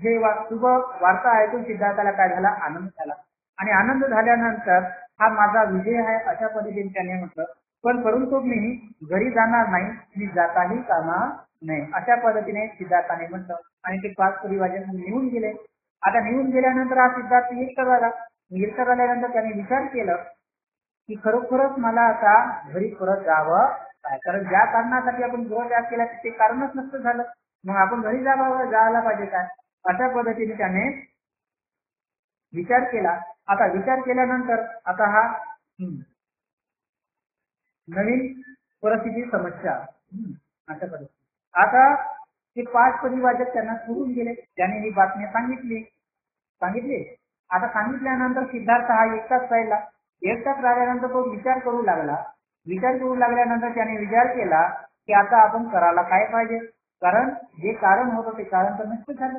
Speaker 1: जे शुभ वार्ता ऐकून सिद्धार्थाला काय झाला आनंद झाला आणि आनंद झाल्यानंतर हा माझा विजय आहे अशा पद्धतीने त्याने म्हटलं. पण परंतु मी घरी जाणार नाही, मी जाताही कामा नाही अशा पद्धतीने सिद्धार्थाने म्हटलं आणि ते 5 परिवाजक निघून गेले. आता निघून गेल्यानंतर हा सिद्धार्थ एकटा झाला. निरंतर आल्यानंतर त्याने विचार केलं की खरोखरच मला आता घरी परत जावं काय, कारण ज्या कारणासाठी आपण गृहत्याग केला ते कारणच नसतं झालं, मग आपण घरी जायला पाहिजे काय, अशा पद्धतीने त्याने विचार केला. आता विचार केल्यानंतर आता हा नवीन परिस्थिती समस्या अशा पद्धती. आता ते 5 परिवारजक त्यांना सोडून गेले. त्याने ही बातमी सांगितली. आता सांगितल्यानंतर सिद्धार्थ हा एकटाच राहिला. एकटाच राहिल्यानंतर तो विचार करू लागला. विचार करू लागल्यानंतर त्याने विचार केला की आता आपण करायला काय पाहिजे, कारण जे कारण होतं ते कारण तर नष्ट झालं.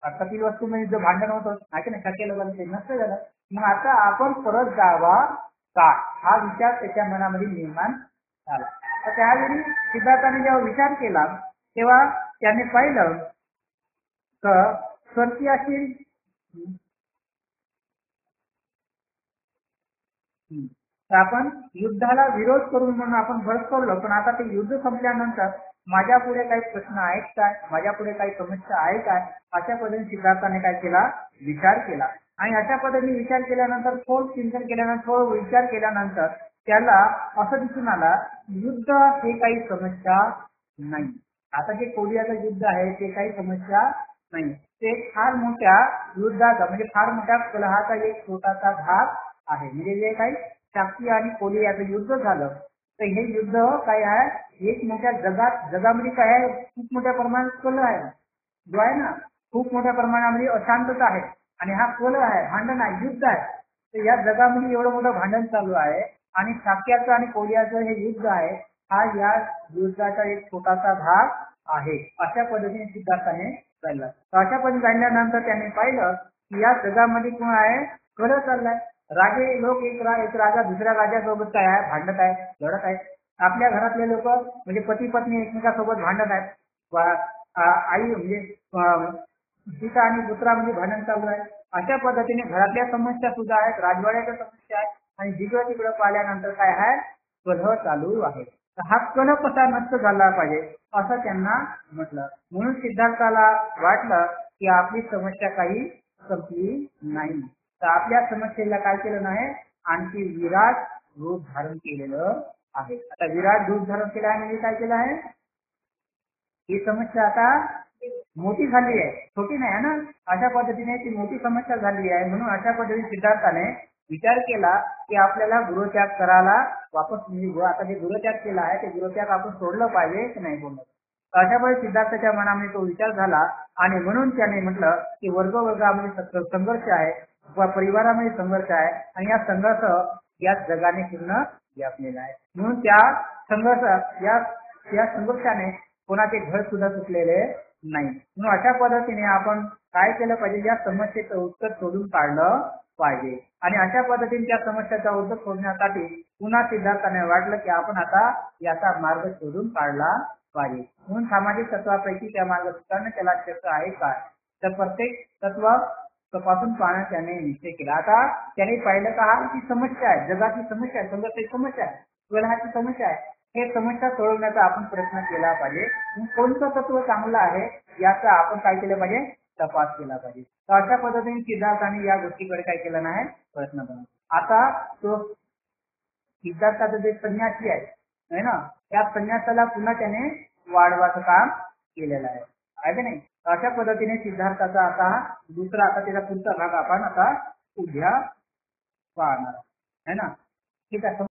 Speaker 1: अर्थातील वस्तूमध्ये जो भांडण होतं आहे ना शक्य लोकांचं ते नष्ट झालं. मग आता आपण परत जावा का, हा विचार त्याच्या मनामध्ये निर्माण झाला. तर त्यावेळी सिद्धार्थाने जेव्हा विचार केला तेव्हा त्याने पाहिलं तर सरती अशी तर आपण युद्धाला विरोध करून म्हणून आपण भरत पडलो, पण आता ते युद्ध संपल्यानंतर माझ्या पुढे काही प्रश्न आहेत काय, माझ्या पुढे काही समस्या आहे काय, अशा पद्धतीने सिद्धार्थाने काय केला, विचार केला. आणि अशा पद्धतीने विचार केल्यानंतर थोड चिंतन केल्यानंतर थोड विचार केल्यानंतर त्याला असं दिसून आला युद्ध हे काही समस्या नाही. आता जे कोरियाचं युद्ध आहे ते काही समस्या नाही. ते फार मोठ्या युद्धाचा म्हणजे फार मोठ्या कलहाचा एक छोटासा भाग आहे. म्हणजे जे काही शाक्ती आणि कोरियाचं युद्ध झालं तर हे युद्ध काय आहे, एक मोठ्या जगामध्ये काय आहे, खूप मोठ्या प्रमाणात कलह आहे जो आहे ना, खूप मोठ्या प्रमाणामध्ये अशांतता आहे आणि हा कलह आहे, भांडण आहे, युद्ध आहे. तर या जगामध्ये एवढं मोठं भांडण चालू आहे आणि शाक्याचं आणि कोरियाचं हे युद्ध आहे, हा या युद्धाचा एक छोटासा भाग आहे. अशा पद्धतीने सिद्धार्थाने जाणलं. अशा पद्धतीने जाणल्यानंतर त्याने पाहिलं की या जगामध्ये कोण आहे, कलह चाललाय. राजे लोक एक राजा दुसऱ्या राजासोबत काय आहे, भांडत आहे, लढत आहे. आपल्या घरातले लोक म्हणजे पती पत्नी एकमेकांसोबत भांडत आहेत. आई म्हणजे सीता आणि पुत्रामध्ये भांडण चालू आहे. अशा पद्धतीने घरातल्या समस्या सुद्धा आहेत, राजवाड्याच्या समस्या आहेत आणि जिकडं तिकडं पाहिल्यानंतर काय आहे, कलह चालू आहे. तर हा कलह कसा नष्ट झाला पाहिजे असं त्यांना म्हटलं. म्हणून सिद्धार्थाला वाटलं की आपली समस्या काही संपली नाही. तर आपल्या समस्येला काय केलं नाही, आणखी विराट रूप धारण केलेलं आहे. आता विराट रूप धारण केलं आहे म्हणजे काय केलं आहे, ही समस्या आता मोठी झाली आहे, छोटी नाही आहे ना. अशा पद्धतीने ती मोठी समस्या झाली आहे. म्हणून अशा पद्धतीने सिद्धार्थाने विचार केला की आपल्याला गृहत्याग करायला वापस, म्हणजे आता जे गृहत्याग केला आहे ते गृहत्याग आपण सोडलं पाहिजे की नाही सोडलं. अशा पद्धतीने सिद्धार्थाच्या मनामध्ये तो विचार झाला आणि म्हणून त्याने म्हटलं की वर्गामध्ये संघर्ष आहे, परिवारामध्ये संघर्ष आहे आणि या संघर्ष या जगाने पूर्ण व्यापलेला आहे. म्हणून त्या संघर्ष या संघर्षाने कोणाचे घर सुद्धा सुटलेले नाही. म्हणून अशा पद्धतीने आपण काय केलं पाहिजे, या समस्येचं उत्तर शोधून काढलं पाहिजे. आणि अशा पद्धतीने त्या समस्येचा उत्तर शोधण्यासाठी पुन्हा सिद्धार्थाने वाटलं की आपण आता याचा मार्ग शोधून काढला पाहिजे. म्हणून सामाजिक तत्वापैकी त्या मार्ग स्वीकारणं त्याला शक्य आहे काय, तर प्रत्येक तत्व तपासून पाहणं त्याने निश्चय केला. आता त्याने पाहिलं का हा ती समस्या आहे, जगाची समस्या आहे, संघर्षाची समस्या आहे, कलहाची समस्या आहे, हे समस्या सोडवण्याचा आपण प्रयत्न केला पाहिजे. कोणतं तत्व चांगलं आहे याचा आपण काय केलं पाहिजे, तपास केला पाहिजे. तर अशा पद्धतीने सिद्धार्थाने या गोष्टीकडे काय केलं नाही, प्रयत्न बनवला. आता तो सिद्धार्थाचा जे संन्यासी आहे ना, त्या संन्यासाला पुन्हा त्याने वाढवाचं काम केलेलं आहे की नाही. अशा पद्धतीने सिद्धार्थाचा आता दुसरा, आता त्याचा पुढचा भाग आपण आता उद्या पाहणार आहे ना. ठीक आहे.